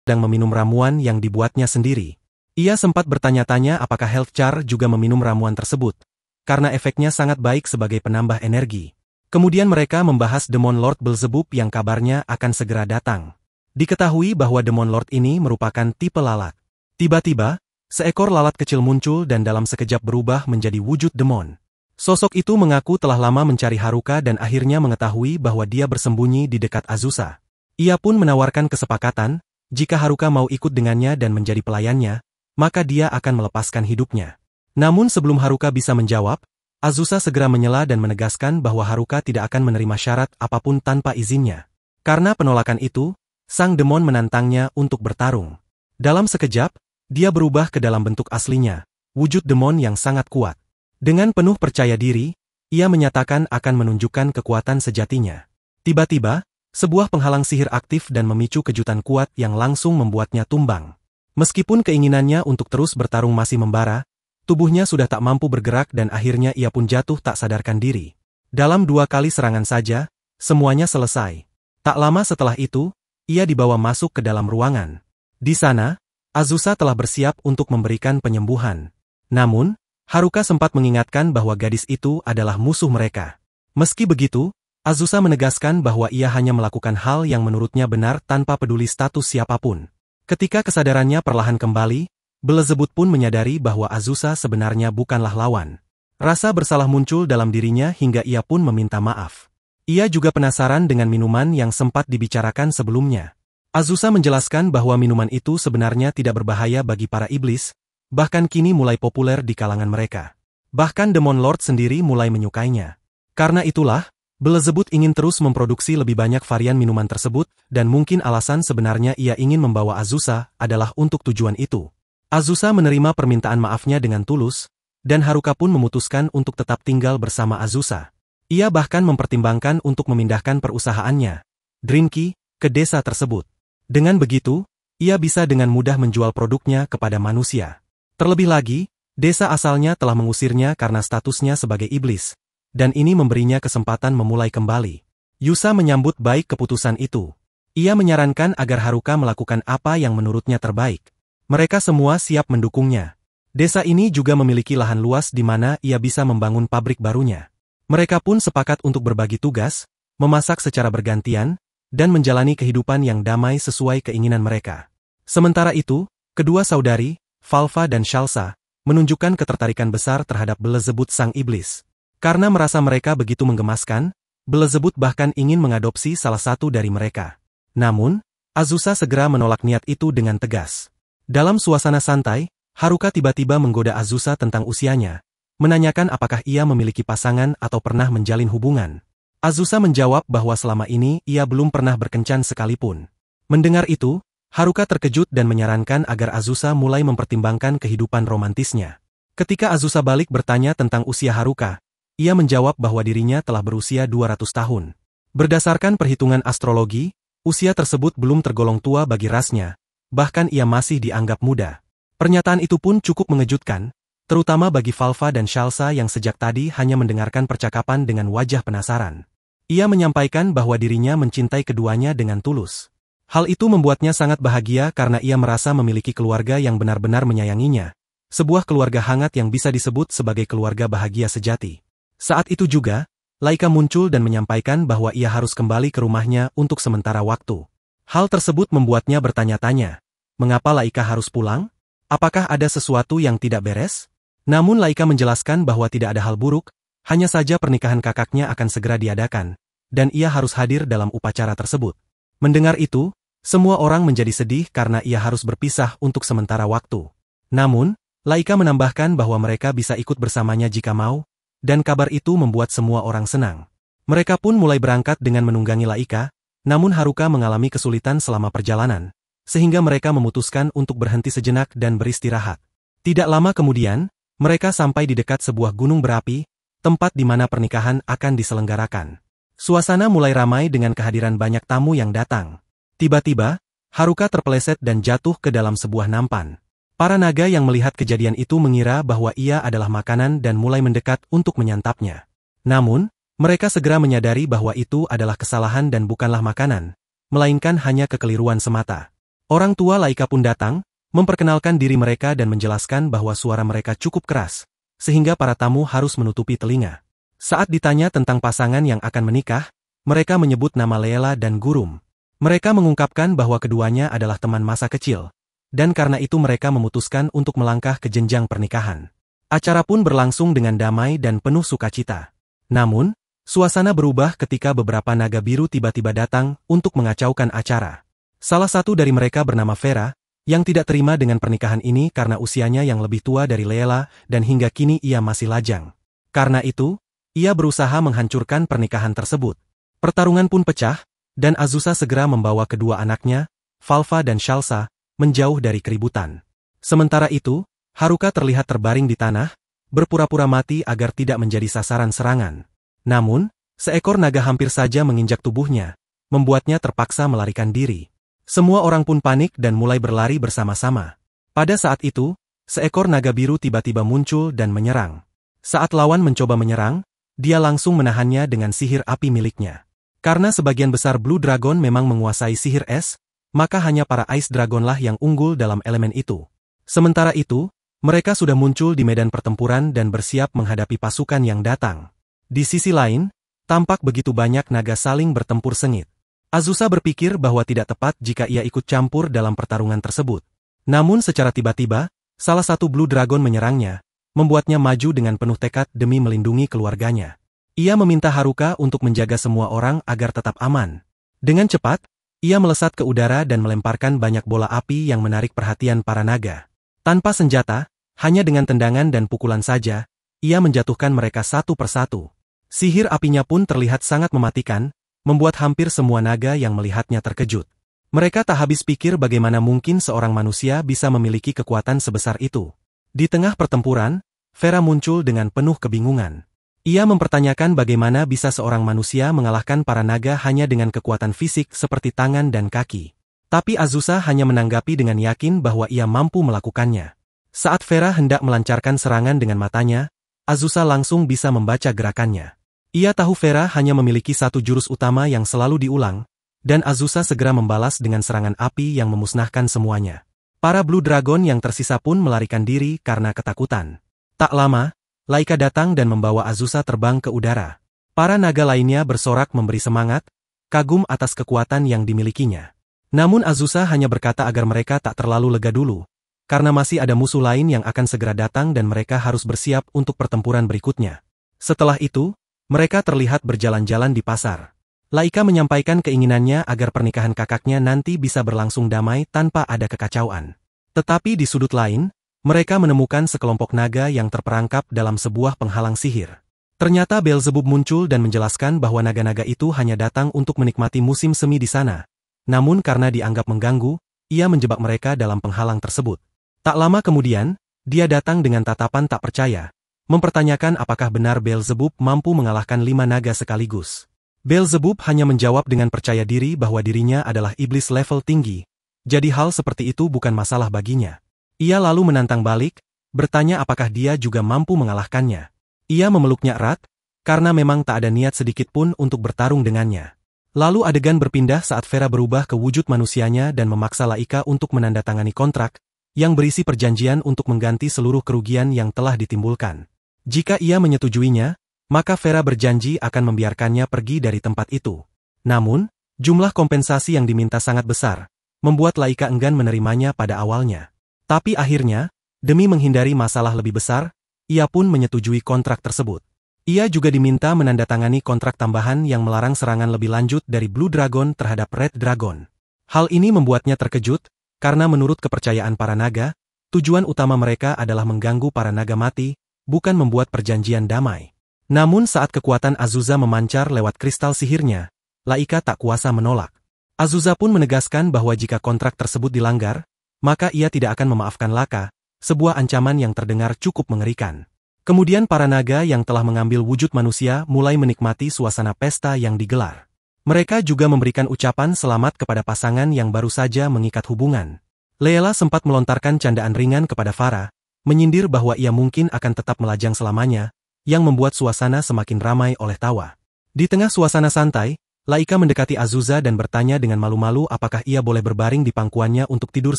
sedang meminum ramuan yang dibuatnya sendiri. Ia sempat bertanya-tanya apakah Healthchar juga meminum ramuan tersebut, karena efeknya sangat baik sebagai penambah energi. Kemudian mereka membahas Demon Lord Beelzebub yang kabarnya akan segera datang. Diketahui bahwa Demon Lord ini merupakan tipe lalat. Tiba-tiba, seekor lalat kecil muncul dan dalam sekejap berubah menjadi wujud demon. Sosok itu mengaku telah lama mencari Haruka dan akhirnya mengetahui bahwa dia bersembunyi di dekat Azusa. Ia pun menawarkan kesepakatan, jika Haruka mau ikut dengannya dan menjadi pelayannya, maka dia akan melepaskan hidupnya. Namun sebelum Haruka bisa menjawab, Azusa segera menyela dan menegaskan bahwa Haruka tidak akan menerima syarat apapun tanpa izinnya. Karena penolakan itu, sang demon menantangnya untuk bertarung. Dalam sekejap, dia berubah ke dalam bentuk aslinya, wujud demon yang sangat kuat. Dengan penuh percaya diri, ia menyatakan akan menunjukkan kekuatan sejatinya. Tiba-tiba, sebuah penghalang sihir aktif dan memicu kejutan kuat yang langsung membuatnya tumbang. Meskipun keinginannya untuk terus bertarung masih membara, tubuhnya sudah tak mampu bergerak dan akhirnya ia pun jatuh tak sadarkan diri. Dalam 2 kali serangan saja, semuanya selesai. Tak lama setelah itu, ia dibawa masuk ke dalam ruangan. Di sana, Azusa telah bersiap untuk memberikan penyembuhan. Namun, Haruka sempat mengingatkan bahwa gadis itu adalah musuh mereka. Meski begitu, Azusa menegaskan bahwa ia hanya melakukan hal yang menurutnya benar tanpa peduli status siapapun. Ketika kesadarannya perlahan kembali, Beelzebub pun menyadari bahwa Azusa sebenarnya bukanlah lawan. Rasa bersalah muncul dalam dirinya hingga ia pun meminta maaf. Ia juga penasaran dengan minuman yang sempat dibicarakan sebelumnya. Azusa menjelaskan bahwa minuman itu sebenarnya tidak berbahaya bagi para iblis, bahkan kini mulai populer di kalangan mereka. Bahkan Demon Lord sendiri mulai menyukainya. Karena itulah, Beelzebub ingin terus memproduksi lebih banyak varian minuman tersebut, dan mungkin alasan sebenarnya ia ingin membawa Azusa adalah untuk tujuan itu. Azusa menerima permintaan maafnya dengan tulus, dan Haruka pun memutuskan untuk tetap tinggal bersama Azusa. Ia bahkan mempertimbangkan untuk memindahkan perusahaannya, Drinky, ke desa tersebut. Dengan begitu, ia bisa dengan mudah menjual produknya kepada manusia. Terlebih lagi, desa asalnya telah mengusirnya karena statusnya sebagai iblis, dan ini memberinya kesempatan memulai kembali. Yusa menyambut baik keputusan itu. Ia menyarankan agar Haruka melakukan apa yang menurutnya terbaik. Mereka semua siap mendukungnya. Desa ini juga memiliki lahan luas di mana ia bisa membangun pabrik barunya. Mereka pun sepakat untuk berbagi tugas, memasak secara bergantian, dan menjalani kehidupan yang damai sesuai keinginan mereka. Sementara itu, kedua saudari, Falva dan Shalsa, menunjukkan ketertarikan besar terhadap Beelzebub sang iblis. Karena merasa mereka begitu menggemaskan, Beelzebub bahkan ingin mengadopsi salah satu dari mereka. Namun, Azusa segera menolak niat itu dengan tegas. Dalam suasana santai, Haruka tiba-tiba menggoda Azusa tentang usianya, menanyakan apakah ia memiliki pasangan atau pernah menjalin hubungan. Azusa menjawab bahwa selama ini ia belum pernah berkencan sekalipun. Mendengar itu, Haruka terkejut dan menyarankan agar Azusa mulai mempertimbangkan kehidupan romantisnya. Ketika Azusa balik bertanya tentang usia Haruka, ia menjawab bahwa dirinya telah berusia 200 tahun. Berdasarkan perhitungan astrologi, usia tersebut belum tergolong tua bagi rasnya. Bahkan ia masih dianggap muda. Pernyataan itu pun cukup mengejutkan, terutama bagi Falva dan Shalsa yang sejak tadi hanya mendengarkan percakapan dengan wajah penasaran. Ia menyampaikan bahwa dirinya mencintai keduanya dengan tulus. Hal itu membuatnya sangat bahagia karena ia merasa memiliki keluarga yang benar-benar menyayanginya, sebuah keluarga hangat yang bisa disebut sebagai keluarga bahagia sejati. Saat itu juga, Laika muncul dan menyampaikan bahwa ia harus kembali ke rumahnya untuk sementara waktu. Hal tersebut membuatnya bertanya-tanya, mengapa Laika harus pulang? Apakah ada sesuatu yang tidak beres? Namun Laika menjelaskan bahwa tidak ada hal buruk, hanya saja pernikahan kakaknya akan segera diadakan, dan ia harus hadir dalam upacara tersebut. Mendengar itu, semua orang menjadi sedih karena ia harus berpisah untuk sementara waktu. Namun, Laika menambahkan bahwa mereka bisa ikut bersamanya jika mau, dan kabar itu membuat semua orang senang. Mereka pun mulai berangkat dengan menunggangi Laika, namun Haruka mengalami kesulitan selama perjalanan, sehingga mereka memutuskan untuk berhenti sejenak dan beristirahat. Tidak lama kemudian, mereka sampai di dekat sebuah gunung berapi, tempat di mana pernikahan akan diselenggarakan. Suasana mulai ramai dengan kehadiran banyak tamu yang datang. Tiba-tiba, Haruka terpeleset dan jatuh ke dalam sebuah nampan. Para naga yang melihat kejadian itu mengira bahwa ia adalah makanan dan mulai mendekat untuk menyantapnya. Namun, mereka segera menyadari bahwa itu adalah kesalahan dan bukanlah makanan, melainkan hanya kekeliruan semata. Orang tua Laika pun datang, memperkenalkan diri mereka dan menjelaskan bahwa suara mereka cukup keras, sehingga para tamu harus menutupi telinga. Saat ditanya tentang pasangan yang akan menikah, mereka menyebut nama Leela dan Gurum. Mereka mengungkapkan bahwa keduanya adalah teman masa kecil, dan karena itu mereka memutuskan untuk melangkah ke jenjang pernikahan. Acara pun berlangsung dengan damai dan penuh sukacita. Namun, suasana berubah ketika beberapa naga biru tiba-tiba datang untuk mengacaukan acara. Salah satu dari mereka bernama Vera, yang tidak terima dengan pernikahan ini karena usianya yang lebih tua dari Leela dan hingga kini ia masih lajang. Karena itu, ia berusaha menghancurkan pernikahan tersebut. Pertarungan pun pecah, dan Azusa segera membawa kedua anaknya, Falfa dan Shalsa, menjauh dari keributan. Sementara itu, Haruka terlihat terbaring di tanah, berpura-pura mati agar tidak menjadi sasaran serangan. Namun, seekor naga hampir saja menginjak tubuhnya, membuatnya terpaksa melarikan diri. Semua orang pun panik dan mulai berlari bersama-sama. Pada saat itu, seekor naga biru tiba-tiba muncul dan menyerang. Saat lawan mencoba menyerang, dia langsung menahannya dengan sihir api miliknya. Karena sebagian besar Blue Dragon memang menguasai sihir es, maka hanya para Ice Dragonlah yang unggul dalam elemen itu. Sementara itu, mereka sudah muncul di medan pertempuran dan bersiap menghadapi pasukan yang datang. Di sisi lain, tampak begitu banyak naga saling bertempur sengit. Azusa berpikir bahwa tidak tepat jika ia ikut campur dalam pertarungan tersebut. Namun secara tiba-tiba, salah satu Blue Dragon menyerangnya, membuatnya maju dengan penuh tekad demi melindungi keluarganya. Ia meminta Haruka untuk menjaga semua orang agar tetap aman. Dengan cepat, ia melesat ke udara dan melemparkan banyak bola api yang menarik perhatian para naga. Tanpa senjata, hanya dengan tendangan dan pukulan saja, ia menjatuhkan mereka satu persatu. Sihir apinya pun terlihat sangat mematikan, membuat hampir semua naga yang melihatnya terkejut. Mereka tak habis pikir bagaimana mungkin seorang manusia bisa memiliki kekuatan sebesar itu. Di tengah pertempuran, Vera muncul dengan penuh kebingungan. Ia mempertanyakan bagaimana bisa seorang manusia mengalahkan para naga hanya dengan kekuatan fisik seperti tangan dan kaki. Tapi Azusa hanya menanggapi dengan yakin bahwa ia mampu melakukannya. Saat Vera hendak melancarkan serangan dengan matanya, Azusa langsung bisa membaca gerakannya. Ia tahu Vera hanya memiliki satu jurus utama yang selalu diulang, dan Azusa segera membalas dengan serangan api yang memusnahkan semuanya. Para Blue Dragon yang tersisa pun melarikan diri karena ketakutan. Tak lama, Laika datang dan membawa Azusa terbang ke udara. Para naga lainnya bersorak memberi semangat, kagum atas kekuatan yang dimilikinya. Namun Azusa hanya berkata agar mereka tak terlalu lega dulu, karena masih ada musuh lain yang akan segera datang dan mereka harus bersiap untuk pertempuran berikutnya. Setelah itu, mereka terlihat berjalan-jalan di pasar. Laika menyampaikan keinginannya agar pernikahan kakaknya nanti bisa berlangsung damai tanpa ada kekacauan. Tetapi di sudut lain, mereka menemukan sekelompok naga yang terperangkap dalam sebuah penghalang sihir. Ternyata Beelzebub muncul dan menjelaskan bahwa naga-naga itu hanya datang untuk menikmati musim semi di sana. Namun karena dianggap mengganggu, ia menjebak mereka dalam penghalang tersebut. Tak lama kemudian, dia datang dengan tatapan tak percaya, mempertanyakan apakah benar Beelzebub mampu mengalahkan 5 naga sekaligus. Beelzebub hanya menjawab dengan percaya diri bahwa dirinya adalah iblis level tinggi, jadi hal seperti itu bukan masalah baginya. Ia lalu menantang balik, bertanya apakah dia juga mampu mengalahkannya. Ia memeluknya erat, karena memang tak ada niat sedikit pun untuk bertarung dengannya. Lalu adegan berpindah saat Vera berubah ke wujud manusianya dan memaksa Laika untuk menandatangani kontrak, yang berisi perjanjian untuk mengganti seluruh kerugian yang telah ditimbulkan. Jika ia menyetujuinya, maka Vera berjanji akan membiarkannya pergi dari tempat itu. Namun, jumlah kompensasi yang diminta sangat besar, membuat Laika enggan menerimanya pada awalnya. Tapi akhirnya, demi menghindari masalah lebih besar, ia pun menyetujui kontrak tersebut. Ia juga diminta menandatangani kontrak tambahan yang melarang serangan lebih lanjut dari Blue Dragon terhadap Red Dragon. Hal ini membuatnya terkejut, karena menurut kepercayaan para naga, tujuan utama mereka adalah mengganggu para naga mati, bukan membuat perjanjian damai. Namun saat kekuatan Azusa memancar lewat kristal sihirnya, Laika tak kuasa menolak. Azusa pun menegaskan bahwa jika kontrak tersebut dilanggar, maka ia tidak akan memaafkan Laka, sebuah ancaman yang terdengar cukup mengerikan. Kemudian para naga yang telah mengambil wujud manusia mulai menikmati suasana pesta yang digelar. Mereka juga memberikan ucapan selamat kepada pasangan yang baru saja mengikat hubungan. Leela sempat melontarkan candaan ringan kepada Farah, menyindir bahwa ia mungkin akan tetap melajang selamanya, yang membuat suasana semakin ramai oleh tawa. Di tengah suasana santai, Laika mendekati Azusa dan bertanya dengan malu-malu apakah ia boleh berbaring di pangkuannya untuk tidur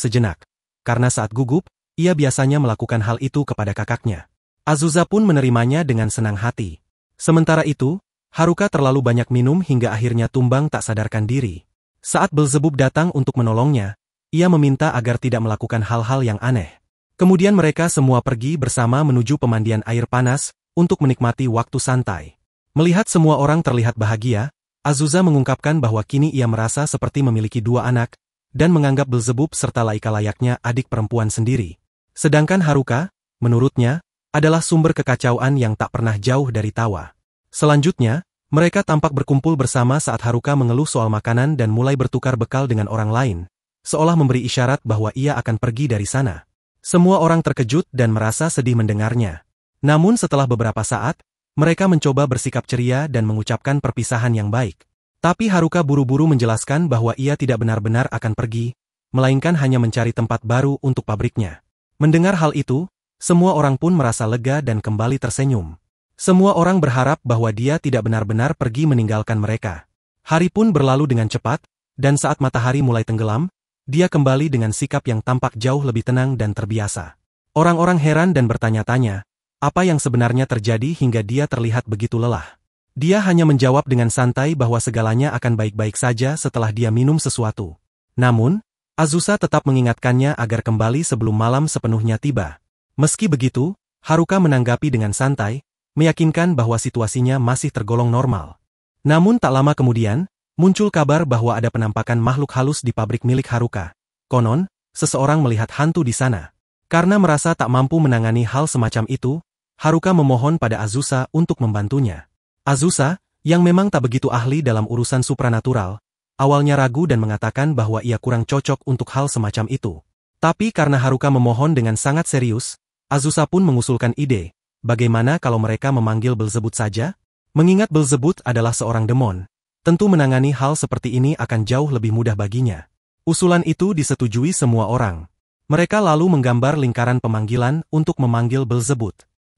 sejenak. Karena saat gugup, ia biasanya melakukan hal itu kepada kakaknya. Azusa pun menerimanya dengan senang hati. Sementara itu, Haruka terlalu banyak minum hingga akhirnya tumbang tak sadarkan diri. Saat Belzebub datang untuk menolongnya, ia meminta agar tidak melakukan hal-hal yang aneh. Kemudian mereka semua pergi bersama menuju pemandian air panas untuk menikmati waktu santai. Melihat semua orang terlihat bahagia, Azusa mengungkapkan bahwa kini ia merasa seperti memiliki dua anak, dan menganggap Belzebub serta Laika layaknya adik perempuan sendiri. Sedangkan Haruka, menurutnya, adalah sumber kekacauan yang tak pernah jauh dari tawa. Selanjutnya, mereka tampak berkumpul bersama saat Haruka mengeluh soal makanan dan mulai bertukar bekal dengan orang lain, seolah memberi isyarat bahwa ia akan pergi dari sana. Semua orang terkejut dan merasa sedih mendengarnya. Namun setelah beberapa saat, mereka mencoba bersikap ceria dan mengucapkan perpisahan yang baik. Tapi Haruka buru-buru menjelaskan bahwa ia tidak benar-benar akan pergi, melainkan hanya mencari tempat baru untuk pabriknya. Mendengar hal itu, semua orang pun merasa lega dan kembali tersenyum. Semua orang berharap bahwa dia tidak benar-benar pergi meninggalkan mereka. Hari pun berlalu dengan cepat, dan saat matahari mulai tenggelam, dia kembali dengan sikap yang tampak jauh lebih tenang dan terbiasa. Orang-orang heran dan bertanya-tanya, apa yang sebenarnya terjadi hingga dia terlihat begitu lelah. Dia hanya menjawab dengan santai bahwa segalanya akan baik-baik saja setelah dia minum sesuatu. Namun, Azusa tetap mengingatkannya agar kembali sebelum malam sepenuhnya tiba. Meski begitu, Haruka menanggapi dengan santai, meyakinkan bahwa situasinya masih tergolong normal. Namun tak lama kemudian, muncul kabar bahwa ada penampakan makhluk halus di pabrik milik Haruka. Konon, seseorang melihat hantu di sana. Karena merasa tak mampu menangani hal semacam itu, Haruka memohon pada Azusa untuk membantunya. Azusa, yang memang tak begitu ahli dalam urusan supranatural, awalnya ragu dan mengatakan bahwa ia kurang cocok untuk hal semacam itu. Tapi karena Haruka memohon dengan sangat serius, Azusa pun mengusulkan ide, bagaimana kalau mereka memanggil Belzebut saja? Mengingat Belzebut adalah seorang demon, tentu menangani hal seperti ini akan jauh lebih mudah baginya. Usulan itu disetujui semua orang. Mereka lalu menggambar lingkaran pemanggilan untuk memanggil Belzebut.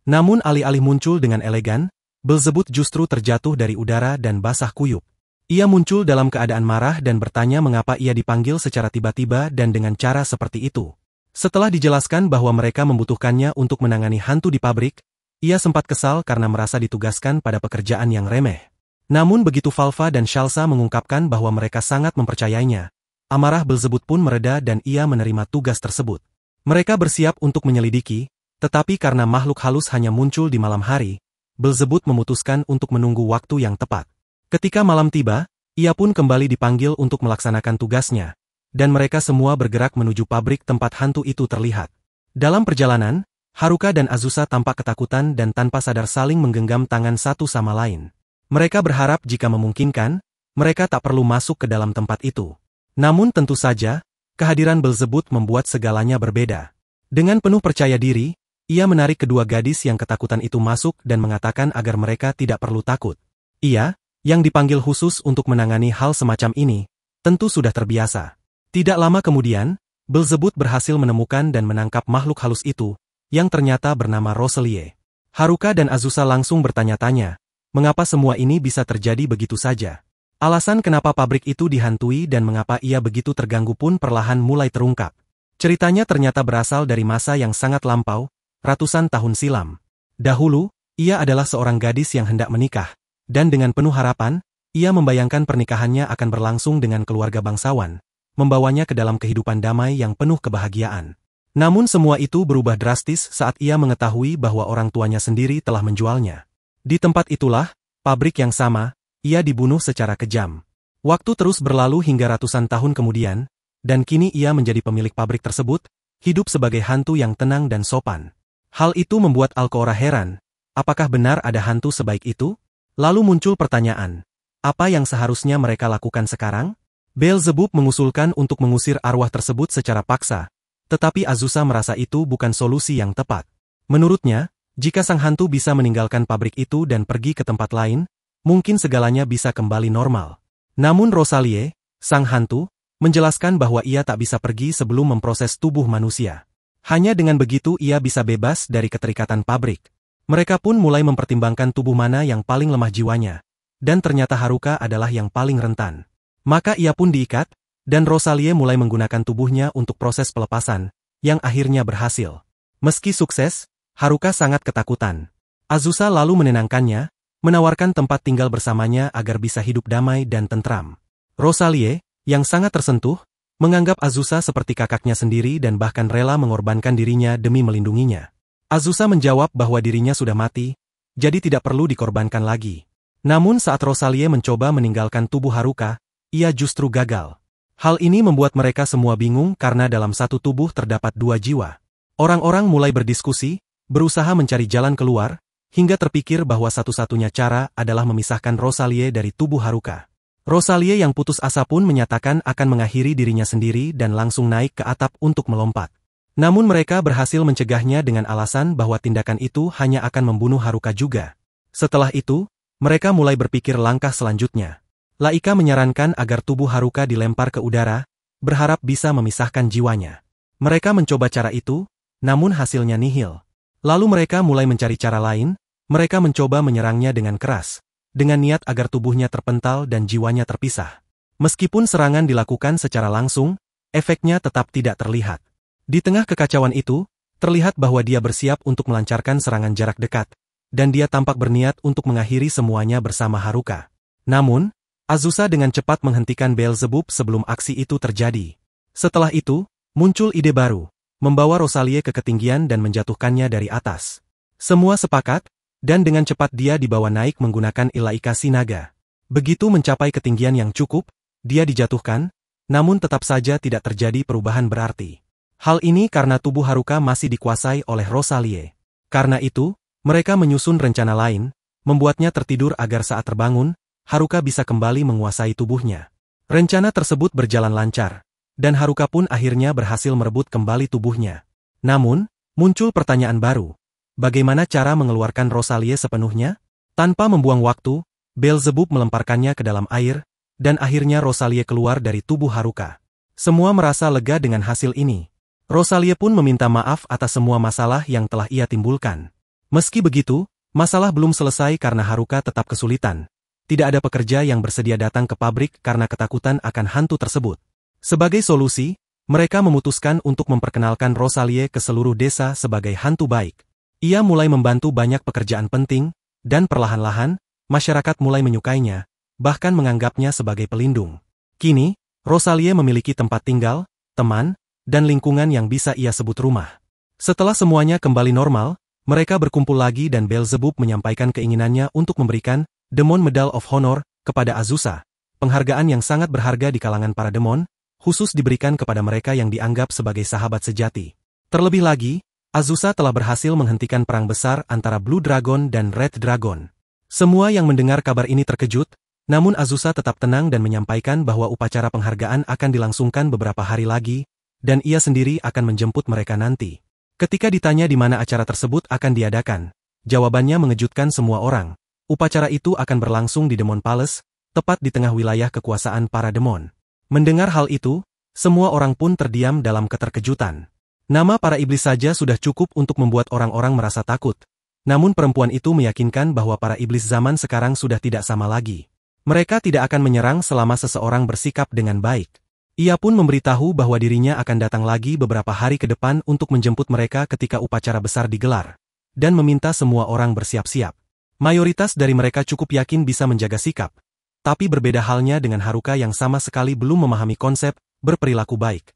Namun alih-alih muncul dengan elegan, Belzebut justru terjatuh dari udara dan basah kuyup. Ia muncul dalam keadaan marah dan bertanya mengapa ia dipanggil secara tiba-tiba dan dengan cara seperti itu. Setelah dijelaskan bahwa mereka membutuhkannya untuk menangani hantu di pabrik, ia sempat kesal karena merasa ditugaskan pada pekerjaan yang remeh. Namun begitu Falfa dan Shalsa mengungkapkan bahwa mereka sangat mempercayainya, amarah Belzebut pun mereda dan ia menerima tugas tersebut. Mereka bersiap untuk menyelidiki, tetapi karena makhluk halus hanya muncul di malam hari, Belzebut memutuskan untuk menunggu waktu yang tepat. Ketika malam tiba, ia pun kembali dipanggil untuk melaksanakan tugasnya, dan mereka semua bergerak menuju pabrik tempat hantu itu terlihat. Dalam perjalanan, Haruka dan Azusa tampak ketakutan dan tanpa sadar saling menggenggam tangan satu sama lain. Mereka berharap jika memungkinkan, mereka tak perlu masuk ke dalam tempat itu. Namun tentu saja, kehadiran Belzebut membuat segalanya berbeda. Dengan penuh percaya diri, ia menarik kedua gadis yang ketakutan itu masuk dan mengatakan agar mereka tidak perlu takut. Ia, yang dipanggil khusus untuk menangani hal semacam ini, tentu sudah terbiasa. Tidak lama kemudian, Belzebut berhasil menemukan dan menangkap makhluk halus itu, yang ternyata bernama Rosalie. Haruka dan Azusa langsung bertanya-tanya, mengapa semua ini bisa terjadi begitu saja. Alasan kenapa pabrik itu dihantui dan mengapa ia begitu terganggu pun perlahan mulai terungkap. Ceritanya ternyata berasal dari masa yang sangat lampau, ratusan tahun silam. Dahulu, ia adalah seorang gadis yang hendak menikah, dan dengan penuh harapan, ia membayangkan pernikahannya akan berlangsung dengan keluarga bangsawan, membawanya ke dalam kehidupan damai yang penuh kebahagiaan. Namun semua itu berubah drastis saat ia mengetahui bahwa orang tuanya sendiri telah menjualnya. Di tempat itulah, pabrik yang sama, ia dibunuh secara kejam. Waktu terus berlalu hingga ratusan tahun kemudian, dan kini ia menjadi pemilik pabrik tersebut, hidup sebagai hantu yang tenang dan sopan. Hal itu membuat Alcora heran, apakah benar ada hantu sebaik itu? Lalu muncul pertanyaan, apa yang seharusnya mereka lakukan sekarang? Belzebub mengusulkan untuk mengusir arwah tersebut secara paksa, tetapi Azusa merasa itu bukan solusi yang tepat. Menurutnya, jika sang hantu bisa meninggalkan pabrik itu dan pergi ke tempat lain, mungkin segalanya bisa kembali normal. Namun Rosalie, sang hantu, menjelaskan bahwa ia tak bisa pergi sebelum memproses tubuh manusia. Hanya dengan begitu ia bisa bebas dari keterikatan pabrik. Mereka pun mulai mempertimbangkan tubuh mana yang paling lemah jiwanya. Dan ternyata Haruka adalah yang paling rentan. Maka ia pun diikat, dan Rosalie mulai menggunakan tubuhnya untuk proses pelepasan, yang akhirnya berhasil. Meski sukses, Haruka sangat ketakutan. Azusa lalu menenangkannya, menawarkan tempat tinggal bersamanya agar bisa hidup damai dan tentram. Rosalie, yang sangat tersentuh, menganggap Azusa seperti kakaknya sendiri dan bahkan rela mengorbankan dirinya demi melindunginya. Azusa menjawab bahwa dirinya sudah mati, jadi tidak perlu dikorbankan lagi. Namun saat Rosalie mencoba meninggalkan tubuh Haruka, ia justru gagal. Hal ini membuat mereka semua bingung karena dalam satu tubuh terdapat dua jiwa. Orang-orang mulai berdiskusi, berusaha mencari jalan keluar, hingga terpikir bahwa satu-satunya cara adalah memisahkan Rosalie dari tubuh Haruka. Rosalie yang putus asa pun menyatakan akan mengakhiri dirinya sendiri dan langsung naik ke atap untuk melompat. Namun mereka berhasil mencegahnya dengan alasan bahwa tindakan itu hanya akan membunuh Haruka juga. Setelah itu, mereka mulai berpikir langkah selanjutnya. Laika menyarankan agar tubuh Haruka dilempar ke udara, berharap bisa memisahkan jiwanya. Mereka mencoba cara itu, namun hasilnya nihil. Lalu mereka mulai mencari cara lain, mereka mencoba menyerangnya dengan keras, dengan niat agar tubuhnya terpental dan jiwanya terpisah. Meskipun serangan dilakukan secara langsung, efeknya tetap tidak terlihat. Di tengah kekacauan itu, terlihat bahwa dia bersiap untuk melancarkan serangan jarak dekat, dan dia tampak berniat untuk mengakhiri semuanya bersama Haruka. Namun, Azusa dengan cepat menghentikan Beelzebub sebelum aksi itu terjadi. Setelah itu, muncul ide baru, membawa Rosalie ke ketinggian dan menjatuhkannya dari atas. Semua sepakat, dan dengan cepat dia dibawa naik menggunakan ilaikasi naga. Begitu mencapai ketinggian yang cukup, dia dijatuhkan, namun tetap saja tidak terjadi perubahan berarti. Hal ini karena tubuh Haruka masih dikuasai oleh Rosalie. Karena itu, mereka menyusun rencana lain, membuatnya tertidur agar saat terbangun, Haruka bisa kembali menguasai tubuhnya. Rencana tersebut berjalan lancar, dan Haruka pun akhirnya berhasil merebut kembali tubuhnya. Namun, muncul pertanyaan baru. Bagaimana cara mengeluarkan Rosalie sepenuhnya? Tanpa membuang waktu, Beelzebub melemparkannya ke dalam air, dan akhirnya Rosalie keluar dari tubuh Haruka. Semua merasa lega dengan hasil ini. Rosalie pun meminta maaf atas semua masalah yang telah ia timbulkan. Meski begitu, masalah belum selesai karena Haruka tetap kesulitan. Tidak ada pekerja yang bersedia datang ke pabrik karena ketakutan akan hantu tersebut. Sebagai solusi, mereka memutuskan untuk memperkenalkan Rosalie ke seluruh desa sebagai hantu baik. Ia mulai membantu banyak pekerjaan penting, dan perlahan-lahan, masyarakat mulai menyukainya, bahkan menganggapnya sebagai pelindung. Kini, Rosalie memiliki tempat tinggal, teman, dan lingkungan yang bisa ia sebut rumah. Setelah semuanya kembali normal, mereka berkumpul lagi dan Beelzebub menyampaikan keinginannya untuk memberikan Demon Medal of Honor kepada Azusa, penghargaan yang sangat berharga di kalangan para demon, khusus diberikan kepada mereka yang dianggap sebagai sahabat sejati. Terlebih lagi, Azusa telah berhasil menghentikan perang besar antara Blue Dragon dan Red Dragon. Semua yang mendengar kabar ini terkejut, namun Azusa tetap tenang dan menyampaikan bahwa upacara penghargaan akan dilangsungkan beberapa hari lagi, dan ia sendiri akan menjemput mereka nanti. Ketika ditanya di mana acara tersebut akan diadakan, jawabannya mengejutkan semua orang. Upacara itu akan berlangsung di Demon Palace, tepat di tengah wilayah kekuasaan para demon. Mendengar hal itu, semua orang pun terdiam dalam keterkejutan. Nama para iblis saja sudah cukup untuk membuat orang-orang merasa takut. Namun perempuan itu meyakinkan bahwa para iblis zaman sekarang sudah tidak sama lagi. Mereka tidak akan menyerang selama seseorang bersikap dengan baik. Ia pun memberitahu bahwa dirinya akan datang lagi beberapa hari ke depan untuk menjemput mereka ketika upacara besar digelar, dan meminta semua orang bersiap-siap. Mayoritas dari mereka cukup yakin bisa menjaga sikap, tapi berbeda halnya dengan Haruka yang sama sekali belum memahami konsep berperilaku baik.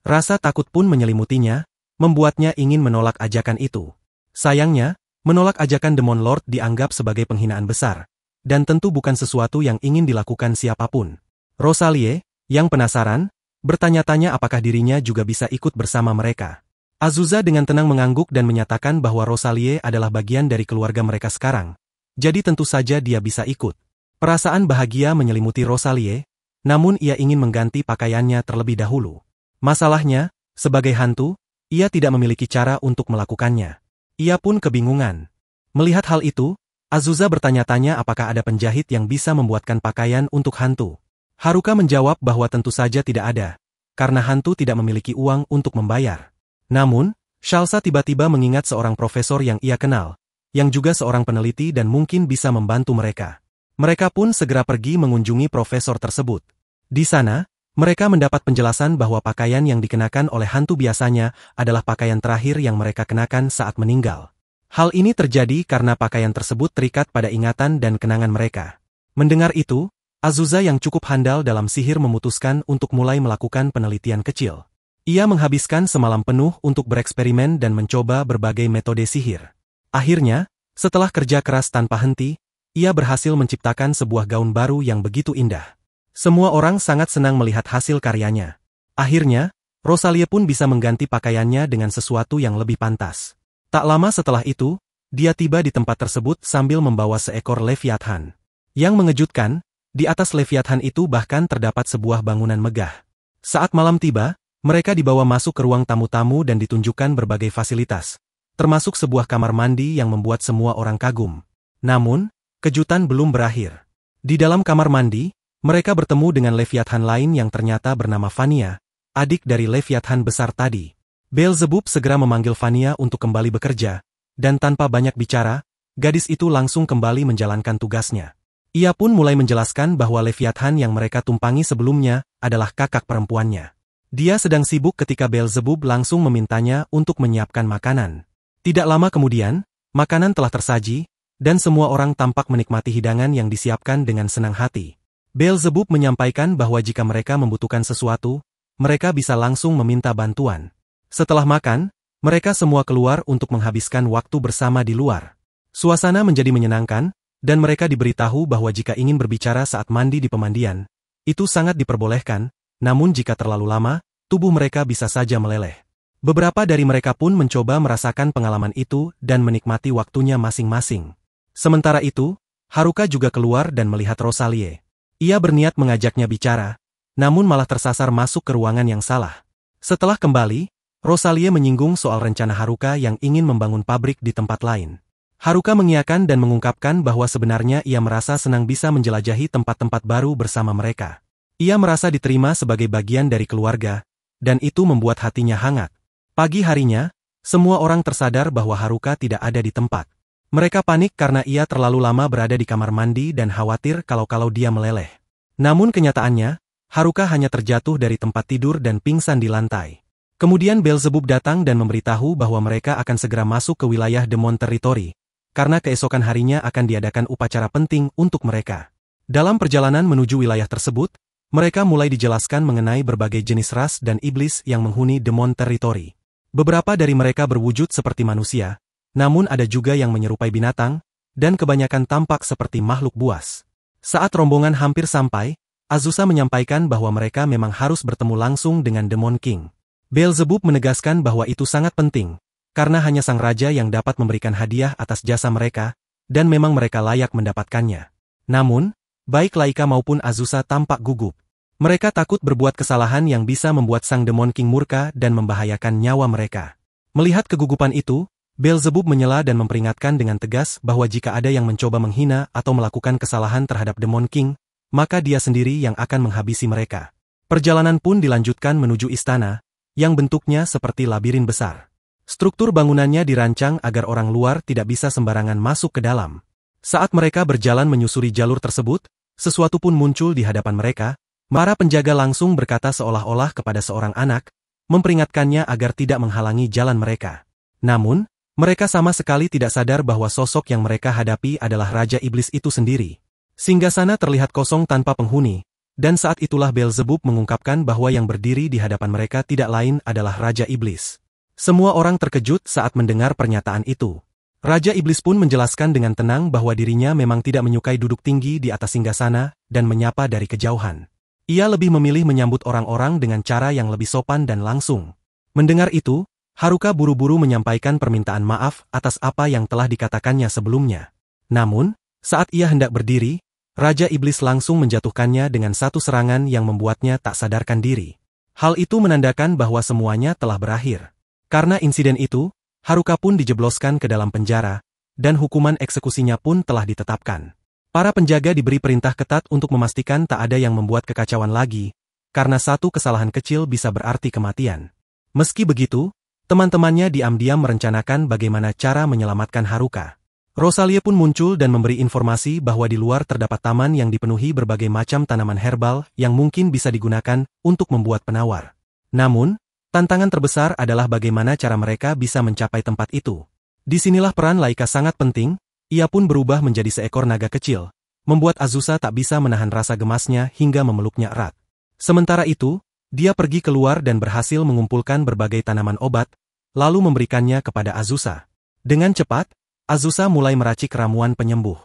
Rasa takut pun menyelimutinya, membuatnya ingin menolak ajakan itu. Sayangnya, menolak ajakan Demon Lord dianggap sebagai penghinaan besar, dan tentu bukan sesuatu yang ingin dilakukan siapapun. Rosalie, yang penasaran, bertanya-tanya apakah dirinya juga bisa ikut bersama mereka. Azusa dengan tenang mengangguk dan menyatakan bahwa Rosalie adalah bagian dari keluarga mereka sekarang, jadi tentu saja dia bisa ikut. Perasaan bahagia menyelimuti Rosalie, namun ia ingin mengganti pakaiannya terlebih dahulu. Masalahnya, sebagai hantu, ia tidak memiliki cara untuk melakukannya. Ia pun kebingungan. Melihat hal itu, Azusa bertanya-tanya apakah ada penjahit yang bisa membuatkan pakaian untuk hantu. Haruka menjawab bahwa tentu saja tidak ada, karena hantu tidak memiliki uang untuk membayar. Namun, Shalsa tiba-tiba mengingat seorang profesor yang ia kenal, yang juga seorang peneliti dan mungkin bisa membantu mereka. Mereka pun segera pergi mengunjungi profesor tersebut. Di sana, mereka mendapat penjelasan bahwa pakaian yang dikenakan oleh hantu biasanya adalah pakaian terakhir yang mereka kenakan saat meninggal. Hal ini terjadi karena pakaian tersebut terikat pada ingatan dan kenangan mereka. Mendengar itu, Azusa yang cukup handal dalam sihir memutuskan untuk mulai melakukan penelitian kecil. Ia menghabiskan semalam penuh untuk bereksperimen dan mencoba berbagai metode sihir. Akhirnya, setelah kerja keras tanpa henti, ia berhasil menciptakan sebuah gaun baru yang begitu indah. Semua orang sangat senang melihat hasil karyanya. Akhirnya, Rosalie pun bisa mengganti pakaiannya dengan sesuatu yang lebih pantas. Tak lama setelah itu, dia tiba di tempat tersebut sambil membawa seekor Leviathan. Yang mengejutkan, di atas Leviathan itu bahkan terdapat sebuah bangunan megah. Saat malam tiba, mereka dibawa masuk ke ruang tamu-tamu dan ditunjukkan berbagai fasilitas, termasuk sebuah kamar mandi yang membuat semua orang kagum. Namun, kejutan belum berakhir. Di dalam kamar mandi, mereka bertemu dengan Leviathan lain yang ternyata bernama Vania, adik dari Leviathan besar tadi. Beelzebub segera memanggil Vania untuk kembali bekerja, dan tanpa banyak bicara, gadis itu langsung kembali menjalankan tugasnya. Ia pun mulai menjelaskan bahwa Leviathan yang mereka tumpangi sebelumnya adalah kakak perempuannya. Dia sedang sibuk ketika Beelzebub langsung memintanya untuk menyiapkan makanan. Tidak lama kemudian, makanan telah tersaji, dan semua orang tampak menikmati hidangan yang disiapkan dengan senang hati. Beelzebub menyampaikan bahwa jika mereka membutuhkan sesuatu, mereka bisa langsung meminta bantuan. Setelah makan, mereka semua keluar untuk menghabiskan waktu bersama di luar. Suasana menjadi menyenangkan, dan mereka diberitahu bahwa jika ingin berbicara saat mandi di pemandian, itu sangat diperbolehkan, namun jika terlalu lama, tubuh mereka bisa saja meleleh. Beberapa dari mereka pun mencoba merasakan pengalaman itu dan menikmati waktunya masing-masing. Sementara itu, Haruka juga keluar dan melihat Rosalie. Ia berniat mengajaknya bicara, namun malah tersasar masuk ke ruangan yang salah. Setelah kembali, Rosalie menyinggung soal rencana Haruka yang ingin membangun pabrik di tempat lain. Haruka mengiyakan dan mengungkapkan bahwa sebenarnya ia merasa senang bisa menjelajahi tempat-tempat baru bersama mereka. Ia merasa diterima sebagai bagian dari keluarga, dan itu membuat hatinya hangat. Pagi harinya, semua orang tersadar bahwa Haruka tidak ada di tempat. Mereka panik karena ia terlalu lama berada di kamar mandi dan khawatir kalau dia meleleh. Namun kenyataannya, Haruka hanya terjatuh dari tempat tidur dan pingsan di lantai. Kemudian Beelzebub datang dan memberitahu bahwa mereka akan segera masuk ke wilayah Demon Territory, karena keesokan harinya akan diadakan upacara penting untuk mereka. Dalam perjalanan menuju wilayah tersebut, mereka mulai dijelaskan mengenai berbagai jenis ras dan iblis yang menghuni Demon Territory. Beberapa dari mereka berwujud seperti manusia, namun ada juga yang menyerupai binatang, dan kebanyakan tampak seperti makhluk buas. Saat rombongan hampir sampai, Azusa menyampaikan bahwa mereka memang harus bertemu langsung dengan Demon King. Beelzebub menegaskan bahwa itu sangat penting, karena hanya sang raja yang dapat memberikan hadiah atas jasa mereka, dan memang mereka layak mendapatkannya. Namun, baik Laika maupun Azusa tampak gugup. Mereka takut berbuat kesalahan yang bisa membuat sang Demon King murka dan membahayakan nyawa mereka. Melihat kegugupan itu, Beelzebub menyela dan memperingatkan dengan tegas bahwa jika ada yang mencoba menghina atau melakukan kesalahan terhadap Demon King, maka dia sendiri yang akan menghabisi mereka. Perjalanan pun dilanjutkan menuju istana, yang bentuknya seperti labirin besar. Struktur bangunannya dirancang agar orang luar tidak bisa sembarangan masuk ke dalam. Saat mereka berjalan menyusuri jalur tersebut, sesuatu pun muncul di hadapan mereka. Para penjaga langsung berkata seolah-olah kepada seorang anak, memperingatkannya agar tidak menghalangi jalan mereka. Namun, mereka sama sekali tidak sadar bahwa sosok yang mereka hadapi adalah Raja Iblis itu sendiri. Singgasana terlihat kosong tanpa penghuni, dan saat itulah Beelzebub mengungkapkan bahwa yang berdiri di hadapan mereka tidak lain adalah Raja Iblis. Semua orang terkejut saat mendengar pernyataan itu. Raja Iblis pun menjelaskan dengan tenang bahwa dirinya memang tidak menyukai duduk tinggi di atas singgasana dan menyapa dari kejauhan. Ia lebih memilih menyambut orang-orang dengan cara yang lebih sopan dan langsung. Mendengar itu, Haruka buru-buru menyampaikan permintaan maaf atas apa yang telah dikatakannya sebelumnya. Namun, saat ia hendak berdiri, Raja Iblis langsung menjatuhkannya dengan satu serangan yang membuatnya tak sadarkan diri. Hal itu menandakan bahwa semuanya telah berakhir. Karena insiden itu, Haruka pun dijebloskan ke dalam penjara, dan hukuman eksekusinya pun telah ditetapkan. Para penjaga diberi perintah ketat untuk memastikan tak ada yang membuat kekacauan lagi, karena satu kesalahan kecil bisa berarti kematian. Meski begitu, teman-temannya diam-diam merencanakan bagaimana cara menyelamatkan Haruka. Rosalie pun muncul dan memberi informasi bahwa di luar terdapat taman yang dipenuhi berbagai macam tanaman herbal yang mungkin bisa digunakan untuk membuat penawar. Namun, tantangan terbesar adalah bagaimana cara mereka bisa mencapai tempat itu. Disinilah peran Laika sangat penting. Ia pun berubah menjadi seekor naga kecil, membuat Azusa tak bisa menahan rasa gemasnya hingga memeluknya erat. Sementara itu, dia pergi keluar dan berhasil mengumpulkan berbagai tanaman obat, lalu memberikannya kepada Azusa. Dengan cepat, Azusa mulai meracik ramuan penyembuh.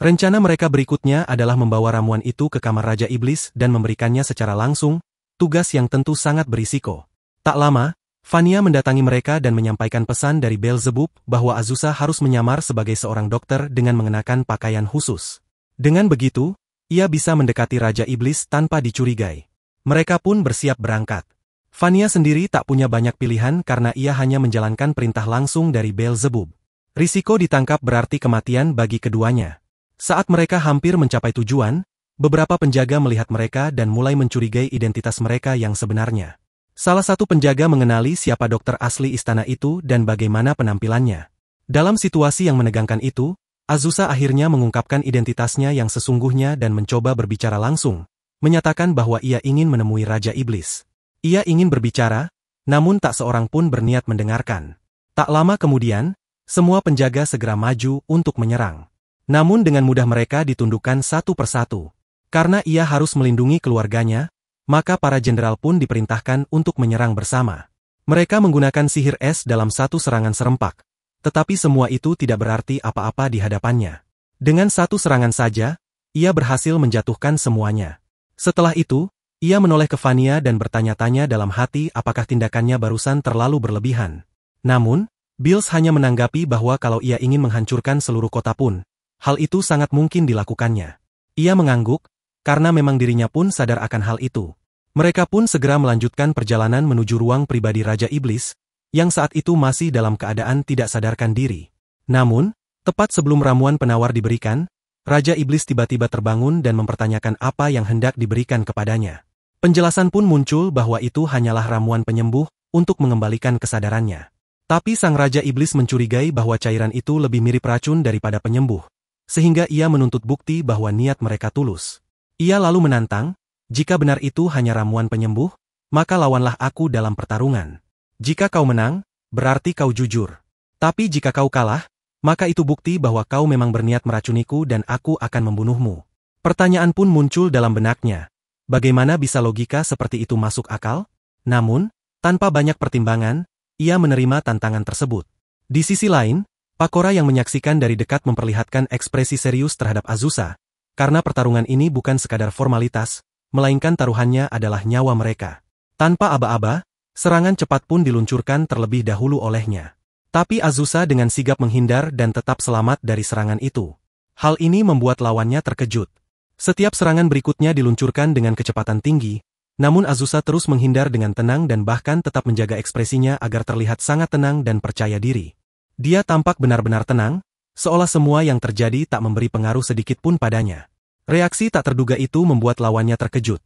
Rencana mereka berikutnya adalah membawa ramuan itu ke kamar Raja Iblis dan memberikannya secara langsung, tugas yang tentu sangat berisiko. Tak lama, Fania mendatangi mereka dan menyampaikan pesan dari Beelzebub bahwa Azusa harus menyamar sebagai seorang dokter dengan mengenakan pakaian khusus. Dengan begitu, ia bisa mendekati Raja Iblis tanpa dicurigai. Mereka pun bersiap berangkat. Fania sendiri tak punya banyak pilihan karena ia hanya menjalankan perintah langsung dari Beelzebub. Risiko ditangkap berarti kematian bagi keduanya. Saat mereka hampir mencapai tujuan, beberapa penjaga melihat mereka dan mulai mencurigai identitas mereka yang sebenarnya. Salah satu penjaga mengenali siapa dokter asli istana itu dan bagaimana penampilannya. Dalam situasi yang menegangkan itu, Azusa akhirnya mengungkapkan identitasnya yang sesungguhnya dan mencoba berbicara langsung, menyatakan bahwa ia ingin menemui Raja Iblis. Ia ingin berbicara, namun tak seorang pun berniat mendengarkan. Tak lama kemudian, semua penjaga segera maju untuk menyerang. Namun dengan mudah mereka ditundukkan satu persatu. Karena ia harus melindungi keluarganya, maka para jenderal pun diperintahkan untuk menyerang bersama. Mereka menggunakan sihir es dalam satu serangan serempak, tetapi semua itu tidak berarti apa-apa di hadapannya. Dengan satu serangan saja, ia berhasil menjatuhkan semuanya. Setelah itu, ia menoleh ke Fania dan bertanya-tanya dalam hati apakah tindakannya barusan terlalu berlebihan. Namun, Bills hanya menanggapi bahwa kalau ia ingin menghancurkan seluruh kota pun, hal itu sangat mungkin dilakukannya. Ia mengangguk, karena memang dirinya pun sadar akan hal itu. Mereka pun segera melanjutkan perjalanan menuju ruang pribadi Raja Iblis, yang saat itu masih dalam keadaan tidak sadarkan diri. Namun, tepat sebelum ramuan penawar diberikan, Raja Iblis tiba-tiba terbangun dan mempertanyakan apa yang hendak diberikan kepadanya. Penjelasan pun muncul bahwa itu hanyalah ramuan penyembuh untuk mengembalikan kesadarannya. Tapi sang Raja Iblis mencurigai bahwa cairan itu lebih mirip racun daripada penyembuh, sehingga ia menuntut bukti bahwa niat mereka tulus. Ia lalu menantang, jika benar itu hanya ramuan penyembuh, maka lawanlah aku dalam pertarungan. Jika kau menang, berarti kau jujur. Tapi jika kau kalah, maka itu bukti bahwa kau memang berniat meracuniku dan aku akan membunuhmu. Pertanyaan pun muncul dalam benaknya. Bagaimana bisa logika seperti itu masuk akal? Namun, tanpa banyak pertimbangan, ia menerima tantangan tersebut. Di sisi lain, Pakora yang menyaksikan dari dekat memperlihatkan ekspresi serius terhadap Azusa, karena pertarungan ini bukan sekadar formalitas, melainkan taruhannya adalah nyawa mereka. Tanpa aba-aba, serangan cepat pun diluncurkan terlebih dahulu olehnya. Tapi Azusa dengan sigap menghindar dan tetap selamat dari serangan itu. Hal ini membuat lawannya terkejut. Setiap serangan berikutnya diluncurkan dengan kecepatan tinggi, namun Azusa terus menghindar dengan tenang dan bahkan tetap menjaga ekspresinya agar terlihat sangat tenang dan percaya diri. Dia tampak benar-benar tenang, seolah semua yang terjadi tak memberi pengaruh sedikit pun padanya. Reaksi tak terduga itu membuat lawannya terkejut.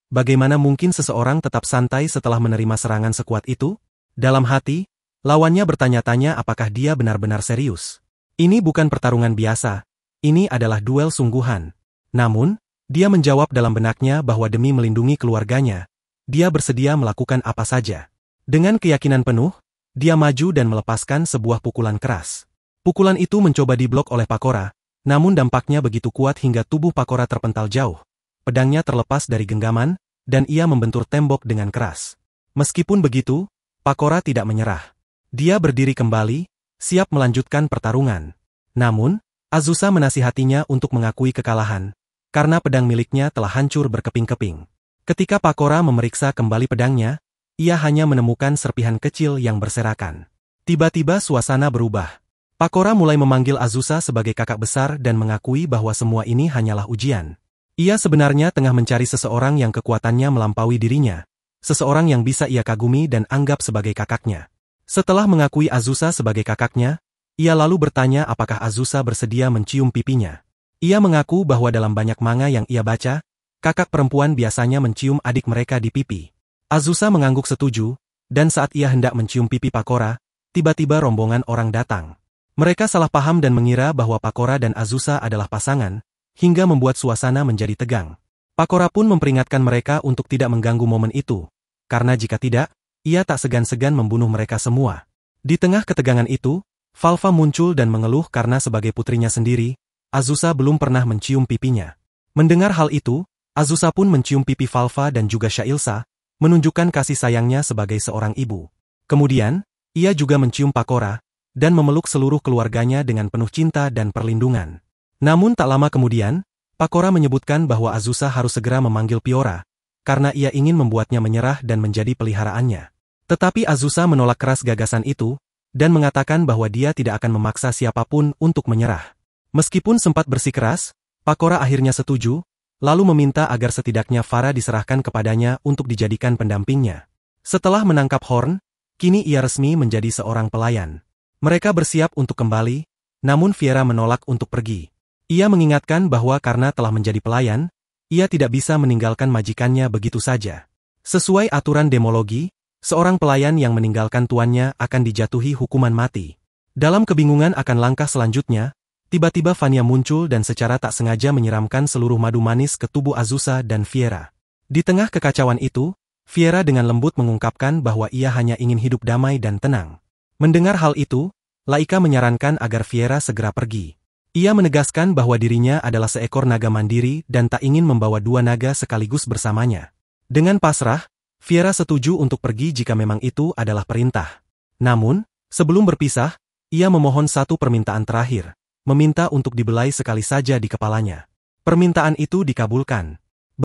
Bagaimana mungkin seseorang tetap santai setelah menerima serangan sekuat itu? Dalam hati, lawannya bertanya-tanya apakah dia benar-benar serius. Ini bukan pertarungan biasa, ini adalah duel sungguhan. Namun, dia menjawab dalam benaknya bahwa demi melindungi keluarganya, dia bersedia melakukan apa saja. Dengan keyakinan penuh, dia maju dan melepaskan sebuah pukulan keras. Pukulan itu mencoba diblok oleh Pakora, namun dampaknya begitu kuat hingga tubuh Pakora terpental jauh. Pedangnya terlepas dari genggaman, dan ia membentur tembok dengan keras. Meskipun begitu, Pakora tidak menyerah. Dia berdiri kembali, siap melanjutkan pertarungan. Namun, Azusa menasihatinya untuk mengakui kekalahan, karena pedang miliknya telah hancur berkeping-keping. Ketika Pakora memeriksa kembali pedangnya, ia hanya menemukan serpihan kecil yang berserakan. Tiba-tiba suasana berubah. Pakora mulai memanggil Azusa sebagai kakak besar dan mengakui bahwa semua ini hanyalah ujian. Ia sebenarnya tengah mencari seseorang yang kekuatannya melampaui dirinya, seseorang yang bisa ia kagumi dan anggap sebagai kakaknya. Setelah mengakui Azusa sebagai kakaknya, ia lalu bertanya apakah Azusa bersedia mencium pipinya. Ia mengaku bahwa dalam banyak manga yang ia baca, kakak perempuan biasanya mencium adik mereka di pipi. Azusa mengangguk setuju, dan saat ia hendak mencium pipi Pakora, tiba-tiba rombongan orang datang. Mereka salah paham dan mengira bahwa Pakora dan Azusa adalah pasangan, hingga membuat suasana menjadi tegang. Pakora pun memperingatkan mereka untuk tidak mengganggu momen itu, karena jika tidak, ia tak segan-segan membunuh mereka semua. Di tengah ketegangan itu, Falfa muncul dan mengeluh karena sebagai putrinya sendiri, Azusa belum pernah mencium pipinya. Mendengar hal itu, Azusa pun mencium pipi Falfa dan juga Syailsa, menunjukkan kasih sayangnya sebagai seorang ibu. Kemudian, ia juga mencium Pakora, dan memeluk seluruh keluarganya dengan penuh cinta dan perlindungan. Namun tak lama kemudian, Pakora menyebutkan bahwa Azusa harus segera memanggil Fiora, karena ia ingin membuatnya menyerah dan menjadi peliharaannya. Tetapi Azusa menolak keras gagasan itu, dan mengatakan bahwa dia tidak akan memaksa siapapun untuk menyerah. Meskipun sempat bersikeras, Pakora akhirnya setuju, lalu meminta agar setidaknya Farah diserahkan kepadanya untuk dijadikan pendampingnya. Setelah menangkap Horn, kini ia resmi menjadi seorang pelayan. Mereka bersiap untuk kembali, namun Fiora menolak untuk pergi. Ia mengingatkan bahwa karena telah menjadi pelayan, ia tidak bisa meninggalkan majikannya begitu saja. Sesuai aturan demologi, seorang pelayan yang meninggalkan tuannya akan dijatuhi hukuman mati. Dalam kebingungan akan langkah selanjutnya, tiba-tiba Vanya muncul dan secara tak sengaja menyiramkan seluruh madu manis ke tubuh Azusa dan Fiora. Di tengah kekacauan itu, Fiora dengan lembut mengungkapkan bahwa ia hanya ingin hidup damai dan tenang. Mendengar hal itu, Laika menyarankan agar Fiora segera pergi. Ia menegaskan bahwa dirinya adalah seekor naga mandiri dan tak ingin membawa dua naga sekaligus bersamanya. Dengan pasrah, Fiora setuju untuk pergi jika memang itu adalah perintah. Namun, sebelum berpisah, ia memohon satu permintaan terakhir, meminta untuk dibelai sekali saja di kepalanya. Permintaan itu dikabulkan.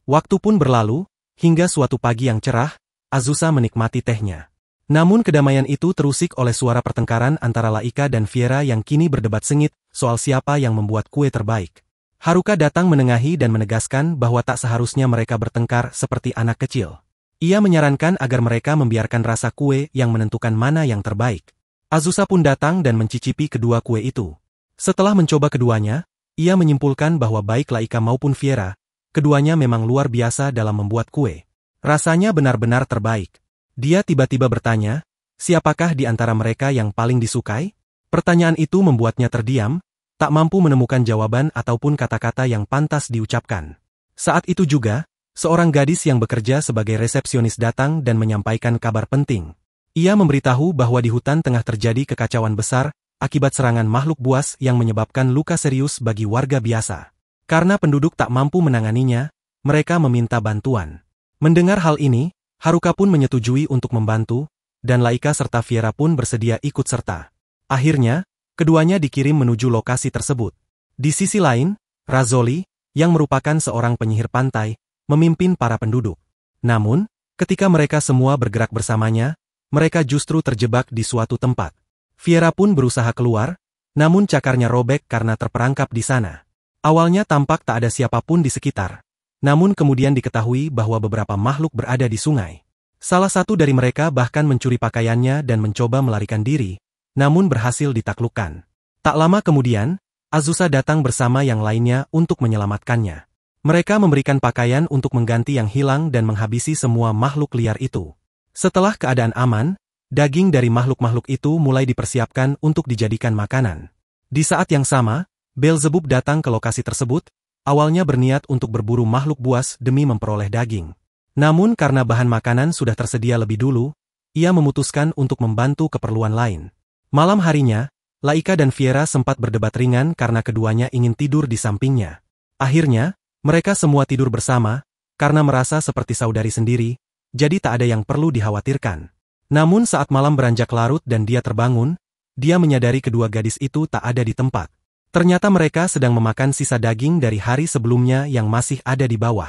Waktu pun berlalu, hingga suatu pagi yang cerah, Azusa menikmati tehnya. Namun kedamaian itu terusik oleh suara pertengkaran antara Laika dan Fiora yang kini berdebat sengit soal siapa yang membuat kue terbaik. Haruka datang menengahi dan menegaskan bahwa tak seharusnya mereka bertengkar seperti anak kecil. Ia menyarankan agar mereka membiarkan rasa kue yang menentukan mana yang terbaik. Azusa pun datang dan mencicipi kedua kue itu. Setelah mencoba keduanya, ia menyimpulkan bahwa baik Laika maupun Fiora, keduanya memang luar biasa dalam membuat kue. Rasanya benar-benar terbaik. Dia tiba-tiba bertanya, siapakah di antara mereka yang paling disukai? Pertanyaan itu membuatnya terdiam, tak mampu menemukan jawaban ataupun kata-kata yang pantas diucapkan. Saat itu juga, seorang gadis yang bekerja sebagai resepsionis datang dan menyampaikan kabar penting. Ia memberitahu bahwa di hutan tengah terjadi kekacauan besar akibat serangan makhluk buas yang menyebabkan luka serius bagi warga biasa. Karena penduduk tak mampu menanganinya, mereka meminta bantuan. Mendengar hal ini, Haruka pun menyetujui untuk membantu, dan Laika serta Fiora pun bersedia ikut serta. Akhirnya, keduanya dikirim menuju lokasi tersebut. Di sisi lain, Razoli, yang merupakan seorang penyihir pantai, memimpin para penduduk. Namun, ketika mereka semua bergerak bersamanya, mereka justru terjebak di suatu tempat. Fiora pun berusaha keluar, namun cakarnya robek karena terperangkap di sana. Awalnya tampak tak ada siapapun di sekitar. Namun kemudian diketahui bahwa beberapa makhluk berada di sungai. Salah satu dari mereka bahkan mencuri pakaiannya dan mencoba melarikan diri, namun berhasil ditaklukkan. Tak lama kemudian, Azusa datang bersama yang lainnya untuk menyelamatkannya. Mereka memberikan pakaian untuk mengganti yang hilang dan menghabisi semua makhluk liar itu. Setelah keadaan aman, daging dari makhluk-makhluk itu mulai dipersiapkan untuk dijadikan makanan. Di saat yang sama, Beelzebub datang ke lokasi tersebut, awalnya berniat untuk berburu makhluk buas demi memperoleh daging. Namun karena bahan makanan sudah tersedia lebih dulu, ia memutuskan untuk membantu keperluan lain. Malam harinya, Laika dan Fiora sempat berdebat ringan karena keduanya ingin tidur di sampingnya. Akhirnya, mereka semua tidur bersama, karena merasa seperti saudari sendiri, jadi tak ada yang perlu dikhawatirkan. Namun saat malam beranjak larut dan dia terbangun, dia menyadari kedua gadis itu tak ada di tempat. Ternyata mereka sedang memakan sisa daging dari hari sebelumnya yang masih ada di bawah.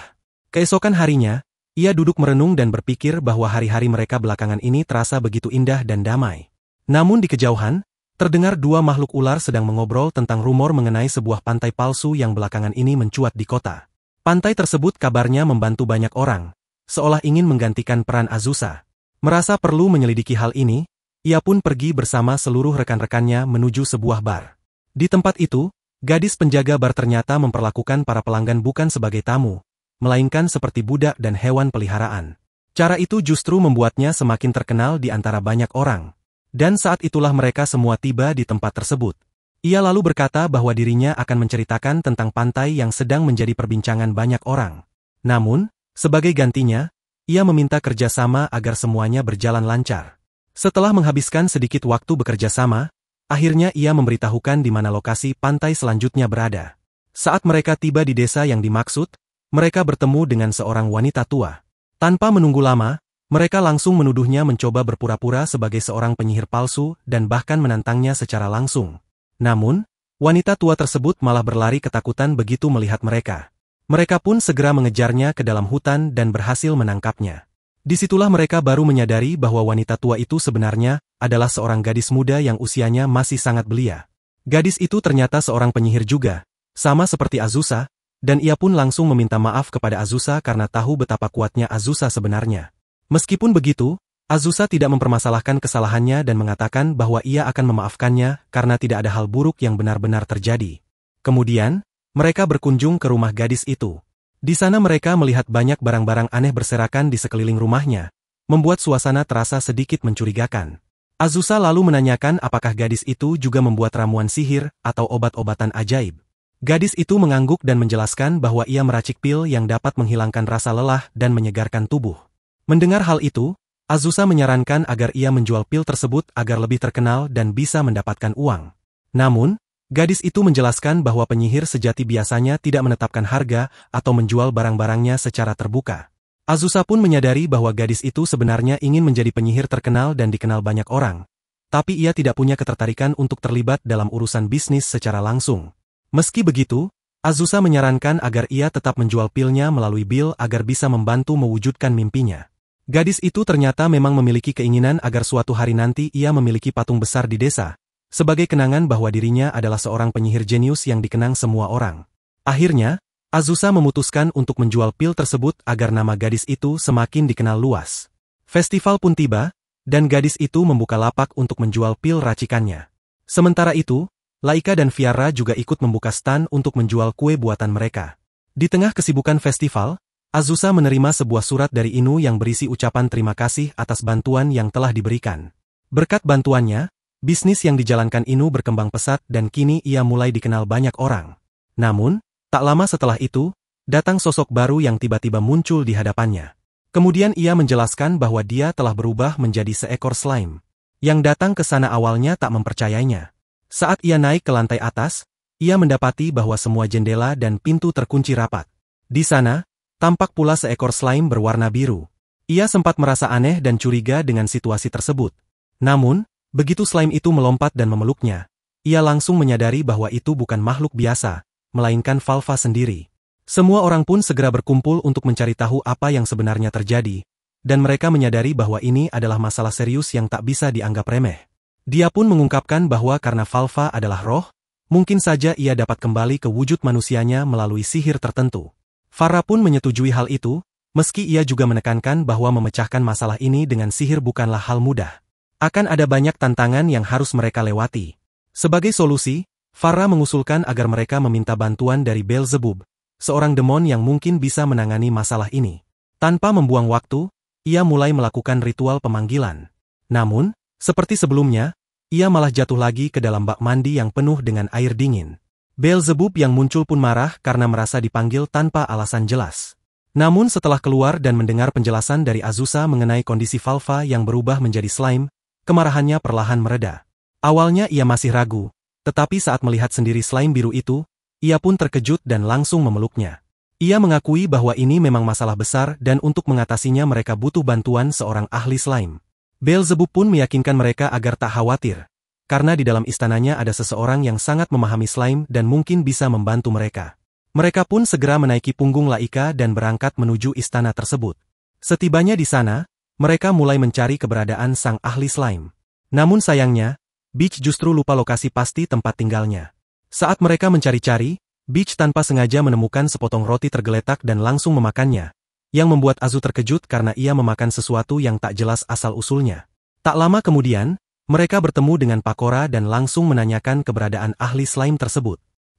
Keesokan harinya, ia duduk merenung dan berpikir bahwa hari-hari mereka belakangan ini terasa begitu indah dan damai. Namun di kejauhan, terdengar dua makhluk ular sedang mengobrol tentang rumor mengenai sebuah pantai palsu yang belakangan ini mencuat di kota. Pantai tersebut kabarnya membantu banyak orang, seolah ingin menggantikan peran Azusa. Merasa perlu menyelidiki hal ini, ia pun pergi bersama seluruh rekan-rekannya menuju sebuah bar. Di tempat itu, Gadis penjaga bar ternyata memperlakukan para pelanggan bukan sebagai tamu, melainkan seperti budak dan hewan peliharaan. Cara itu justru membuatnya semakin terkenal di antara banyak orang. Dan saat itulah mereka semua tiba di tempat tersebut. Ia lalu berkata bahwa dirinya akan menceritakan tentang pantai yang sedang menjadi perbincangan banyak orang. Namun, sebagai gantinya, ia meminta kerjasama agar semuanya berjalan lancar. Setelah menghabiskan sedikit waktu bekerja sama, akhirnya ia memberitahukan di mana lokasi pantai selanjutnya berada. Saat mereka tiba di desa yang dimaksud, mereka bertemu dengan seorang wanita tua. Tanpa menunggu lama, mereka langsung menuduhnya mencoba berpura-pura sebagai seorang penyihir palsu dan bahkan menantangnya secara langsung. Namun, wanita tua tersebut malah berlari ketakutan begitu melihat mereka. Mereka pun segera mengejarnya ke dalam hutan dan berhasil menangkapnya. Disitulah mereka baru menyadari bahwa wanita tua itu sebenarnya adalah seorang gadis muda yang usianya masih sangat belia. Gadis itu ternyata seorang penyihir juga, sama seperti Azusa, dan ia pun langsung meminta maaf kepada Azusa karena tahu betapa kuatnya Azusa sebenarnya. Meskipun begitu, Azusa tidak mempermasalahkan kesalahannya dan mengatakan bahwa ia akan memaafkannya karena tidak ada hal buruk yang benar-benar terjadi. Kemudian, mereka berkunjung ke rumah gadis itu. Di sana mereka melihat banyak barang-barang aneh berserakan di sekeliling rumahnya, membuat suasana terasa sedikit mencurigakan. Azusa lalu menanyakan apakah gadis itu juga membuat ramuan sihir atau obat-obatan ajaib. Gadis itu mengangguk dan menjelaskan bahwa ia meracik pil yang dapat menghilangkan rasa lelah dan menyegarkan tubuh. Mendengar hal itu, Azusa menyarankan agar ia menjual pil tersebut agar lebih terkenal dan bisa mendapatkan uang. Namun, gadis itu menjelaskan bahwa penyihir sejati biasanya tidak menetapkan harga atau menjual barang-barangnya secara terbuka. Azusa pun menyadari bahwa gadis itu sebenarnya ingin menjadi penyihir terkenal dan dikenal banyak orang, tapi ia tidak punya ketertarikan untuk terlibat dalam urusan bisnis secara langsung. Meski begitu, Azusa menyarankan agar ia tetap menjual pilnya melalui Bill agar bisa membantu mewujudkan mimpinya. Gadis itu ternyata memang memiliki keinginan agar suatu hari nanti ia memiliki patung besar di desa, sebagai kenangan bahwa dirinya adalah seorang penyihir jenius yang dikenang semua orang. Akhirnya, Azusa memutuskan untuk menjual pil tersebut agar nama gadis itu semakin dikenal luas. Festival pun tiba, dan gadis itu membuka lapak untuk menjual pil racikannya. Sementara itu, Laika dan Viara juga ikut membuka stan untuk menjual kue buatan mereka. Di tengah kesibukan festival, Azusa menerima sebuah surat dari Inu yang berisi ucapan terima kasih atas bantuan yang telah diberikan. Berkat bantuannya, bisnis yang dijalankan Inu berkembang pesat dan kini ia mulai dikenal banyak orang. Namun, tak lama setelah itu, datang sosok baru yang tiba-tiba muncul di hadapannya. Kemudian ia menjelaskan bahwa dia telah berubah menjadi seekor slime. Yang datang ke sana awalnya tak mempercayainya. Saat ia naik ke lantai atas, ia mendapati bahwa semua jendela dan pintu terkunci rapat. Di sana, tampak pula seekor slime berwarna biru. Ia sempat merasa aneh dan curiga dengan situasi tersebut. Namun, begitu slime itu melompat dan memeluknya, ia langsung menyadari bahwa itu bukan makhluk biasa, melainkan Valva sendiri. Semua orang pun segera berkumpul untuk mencari tahu apa yang sebenarnya terjadi, dan mereka menyadari bahwa ini adalah masalah serius yang tak bisa dianggap remeh. Dia pun mengungkapkan bahwa karena Valva adalah roh, mungkin saja ia dapat kembali ke wujud manusianya melalui sihir tertentu. Farah pun menyetujui hal itu, meski ia juga menekankan bahwa memecahkan masalah ini dengan sihir bukanlah hal mudah. Akan ada banyak tantangan yang harus mereka lewati. Sebagai solusi, Farah mengusulkan agar mereka meminta bantuan dari Beelzebub, seorang demon yang mungkin bisa menangani masalah ini. Tanpa membuang waktu, ia mulai melakukan ritual pemanggilan. Namun, seperti sebelumnya, ia malah jatuh lagi ke dalam bak mandi yang penuh dengan air dingin. Beelzebub yang muncul pun marah karena merasa dipanggil tanpa alasan jelas. Namun setelah keluar dan mendengar penjelasan dari Azusa mengenai kondisi Valva yang berubah menjadi slime, kemarahannya perlahan mereda. Awalnya ia masih ragu, tetapi saat melihat sendiri slime biru itu, ia pun terkejut dan langsung memeluknya. Ia mengakui bahwa ini memang masalah besar dan untuk mengatasinya mereka butuh bantuan seorang ahli slime. Beelzebub pun meyakinkan mereka agar tak khawatir, karena di dalam istananya ada seseorang yang sangat memahami slime dan mungkin bisa membantu mereka. Mereka pun segera menaiki punggung Laika dan berangkat menuju istana tersebut. Setibanya di sana, mereka mulai mencari keberadaan sang ahli slime. Namun sayangnya, Beach justru lupa lokasi pasti tempat tinggalnya. Saat mereka mencari-cari, Beach tanpa sengaja menemukan sepotong roti tergeletak dan langsung memakannya, yang membuat Azu terkejut karena ia memakan sesuatu yang tak jelas asal-usulnya. Tak lama kemudian, mereka bertemu dengan Pakora dan langsung menanyakan keberadaan ahli slime tersebut.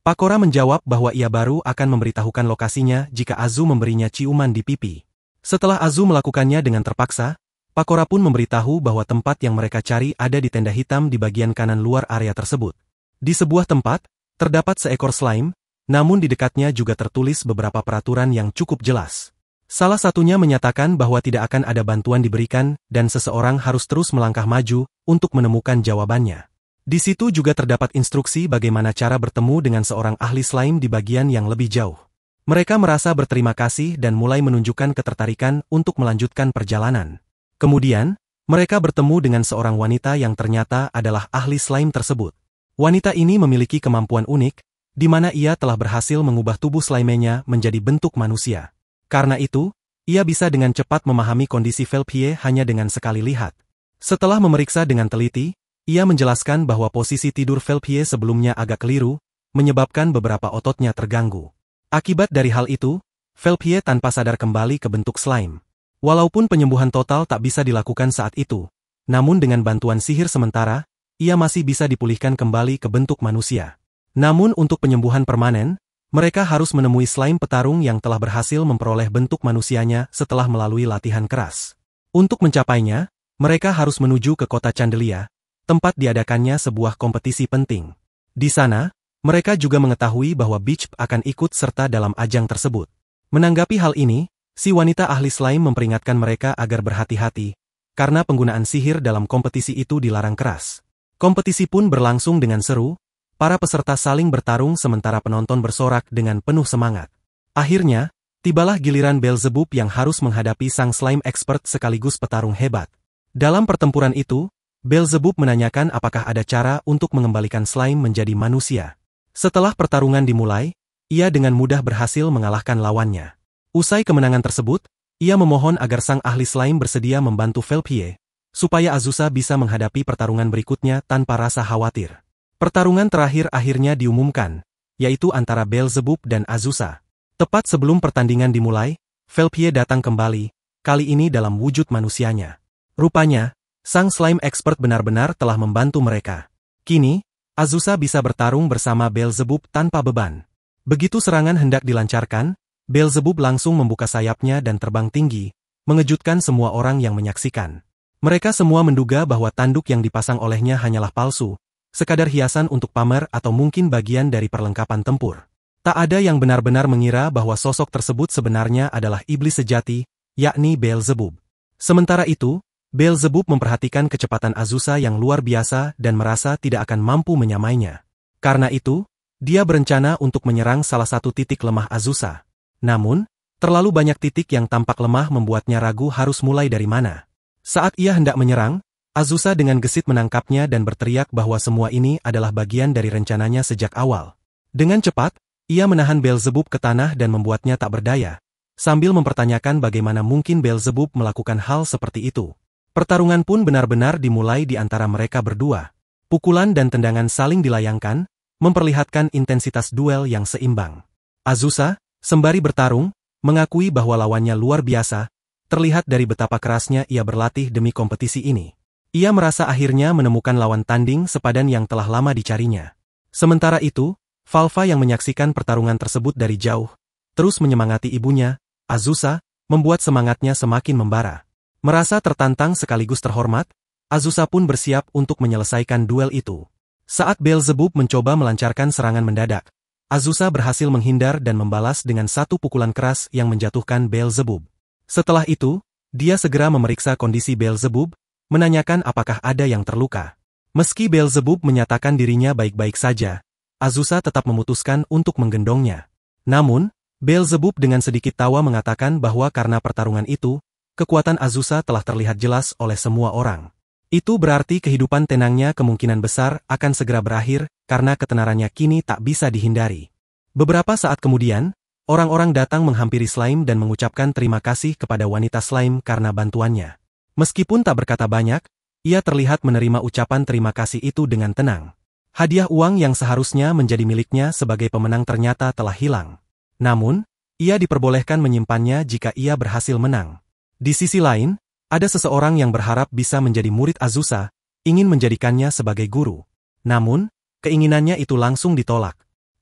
Pakora menjawab bahwa ia baru akan memberitahukan lokasinya jika Azu memberinya ciuman di pipi. Setelah Azu melakukannya dengan terpaksa, Pakora pun memberitahu bahwa tempat yang mereka cari ada di tenda hitam di bagian kanan luar area tersebut. Di sebuah tempat, terdapat seekor slime, namun di dekatnya juga tertulis beberapa peraturan yang cukup jelas. Salah satunya menyatakan bahwa tidak akan ada bantuan diberikan dan seseorang harus terus melangkah maju untuk menemukan jawabannya. Di situ juga terdapat instruksi bagaimana cara bertemu dengan seorang ahli slime di bagian yang lebih jauh. Mereka merasa berterima kasih dan mulai menunjukkan ketertarikan untuk melanjutkan perjalanan. Kemudian, mereka bertemu dengan seorang wanita yang ternyata adalah ahli slime tersebut. Wanita ini memiliki kemampuan unik, di mana ia telah berhasil mengubah tubuh slime-nya menjadi bentuk manusia. Karena itu, ia bisa dengan cepat memahami kondisi Velpie hanya dengan sekali lihat. Setelah memeriksa dengan teliti, ia menjelaskan bahwa posisi tidur Velpie sebelumnya agak keliru, menyebabkan beberapa ototnya terganggu. Akibat dari hal itu, Velpie tanpa sadar kembali ke bentuk slime. Walaupun penyembuhan total tak bisa dilakukan saat itu, namun dengan bantuan sihir sementara, ia masih bisa dipulihkan kembali ke bentuk manusia. Namun untuk penyembuhan permanen, mereka harus menemui slime petarung yang telah berhasil memperoleh bentuk manusianya setelah melalui latihan keras. Untuk mencapainya, mereka harus menuju ke kota Candelia, tempat diadakannya sebuah kompetisi penting. Di sana, mereka juga mengetahui bahwa Beach akan ikut serta dalam ajang tersebut. Menanggapi hal ini, si wanita ahli slime memperingatkan mereka agar berhati-hati, karena penggunaan sihir dalam kompetisi itu dilarang keras. Kompetisi pun berlangsung dengan seru. Para peserta saling bertarung sementara penonton bersorak dengan penuh semangat. Akhirnya, tibalah giliran Beelzebub yang harus menghadapi sang slime expert sekaligus petarung hebat. Dalam pertempuran itu, Beelzebub menanyakan apakah ada cara untuk mengembalikan slime menjadi manusia. Setelah pertarungan dimulai, ia dengan mudah berhasil mengalahkan lawannya. Usai kemenangan tersebut, ia memohon agar sang ahli slime bersedia membantu Velpie, supaya Azusa bisa menghadapi pertarungan berikutnya tanpa rasa khawatir. Pertarungan terakhir akhirnya diumumkan, yaitu antara Beelzebub dan Azusa. Tepat sebelum pertandingan dimulai, Velpie datang kembali, kali ini dalam wujud manusianya. Rupanya, sang slime expert benar-benar telah membantu mereka. Kini, Azusa bisa bertarung bersama Beelzebub tanpa beban. Begitu serangan hendak dilancarkan, Beelzebub langsung membuka sayapnya dan terbang tinggi, mengejutkan semua orang yang menyaksikan. Mereka semua menduga bahwa tanduk yang dipasang olehnya hanyalah palsu, sekadar hiasan untuk pamer atau mungkin bagian dari perlengkapan tempur. Tak ada yang benar-benar mengira bahwa sosok tersebut sebenarnya adalah iblis sejati, yakni Beelzebub. Sementara itu, Beelzebub memperhatikan kecepatan Azusa yang luar biasa dan merasa tidak akan mampu menyamainya. Karena itu, dia berencana untuk menyerang salah satu titik lemah Azusa. Namun, terlalu banyak titik yang tampak lemah membuatnya ragu harus mulai dari mana. Saat ia hendak menyerang, Azusa dengan gesit menangkapnya dan berteriak bahwa semua ini adalah bagian dari rencananya sejak awal. Dengan cepat, ia menahan Beelzebub ke tanah dan membuatnya tak berdaya, sambil mempertanyakan bagaimana mungkin Beelzebub melakukan hal seperti itu. Pertarungan pun benar-benar dimulai di antara mereka berdua. Pukulan dan tendangan saling dilayangkan, memperlihatkan intensitas duel yang seimbang. Azusa, sembari bertarung, mengakui bahwa lawannya luar biasa, terlihat dari betapa kerasnya ia berlatih demi kompetisi ini. Ia merasa akhirnya menemukan lawan tanding sepadan yang telah lama dicarinya. Sementara itu, Valva yang menyaksikan pertarungan tersebut dari jauh, terus menyemangati ibunya, Azusa, membuat semangatnya semakin membara. Merasa tertantang sekaligus terhormat, Azusa pun bersiap untuk menyelesaikan duel itu. Saat Beelzebub mencoba melancarkan serangan mendadak, Azusa berhasil menghindar dan membalas dengan satu pukulan keras yang menjatuhkan Beelzebub. Setelah itu, dia segera memeriksa kondisi Beelzebub, menanyakan apakah ada yang terluka. Meski Beelzebub menyatakan dirinya baik-baik saja, Azusa tetap memutuskan untuk menggendongnya. Namun, Beelzebub dengan sedikit tawa mengatakan bahwa karena pertarungan itu, kekuatan Azusa telah terlihat jelas oleh semua orang. Itu berarti kehidupan tenangnya kemungkinan besar akan segera berakhir karena ketenarannya kini tak bisa dihindari. Beberapa saat kemudian, orang-orang datang menghampiri Slime dan mengucapkan terima kasih kepada wanita Slime karena bantuannya. Meskipun tak berkata banyak, ia terlihat menerima ucapan terima kasih itu dengan tenang. Hadiah uang yang seharusnya menjadi miliknya sebagai pemenang ternyata telah hilang. Namun, ia diperbolehkan menyimpannya jika ia berhasil menang. Di sisi lain, ada seseorang yang berharap bisa menjadi murid Azusa, ingin menjadikannya sebagai guru. Namun, keinginannya itu langsung ditolak.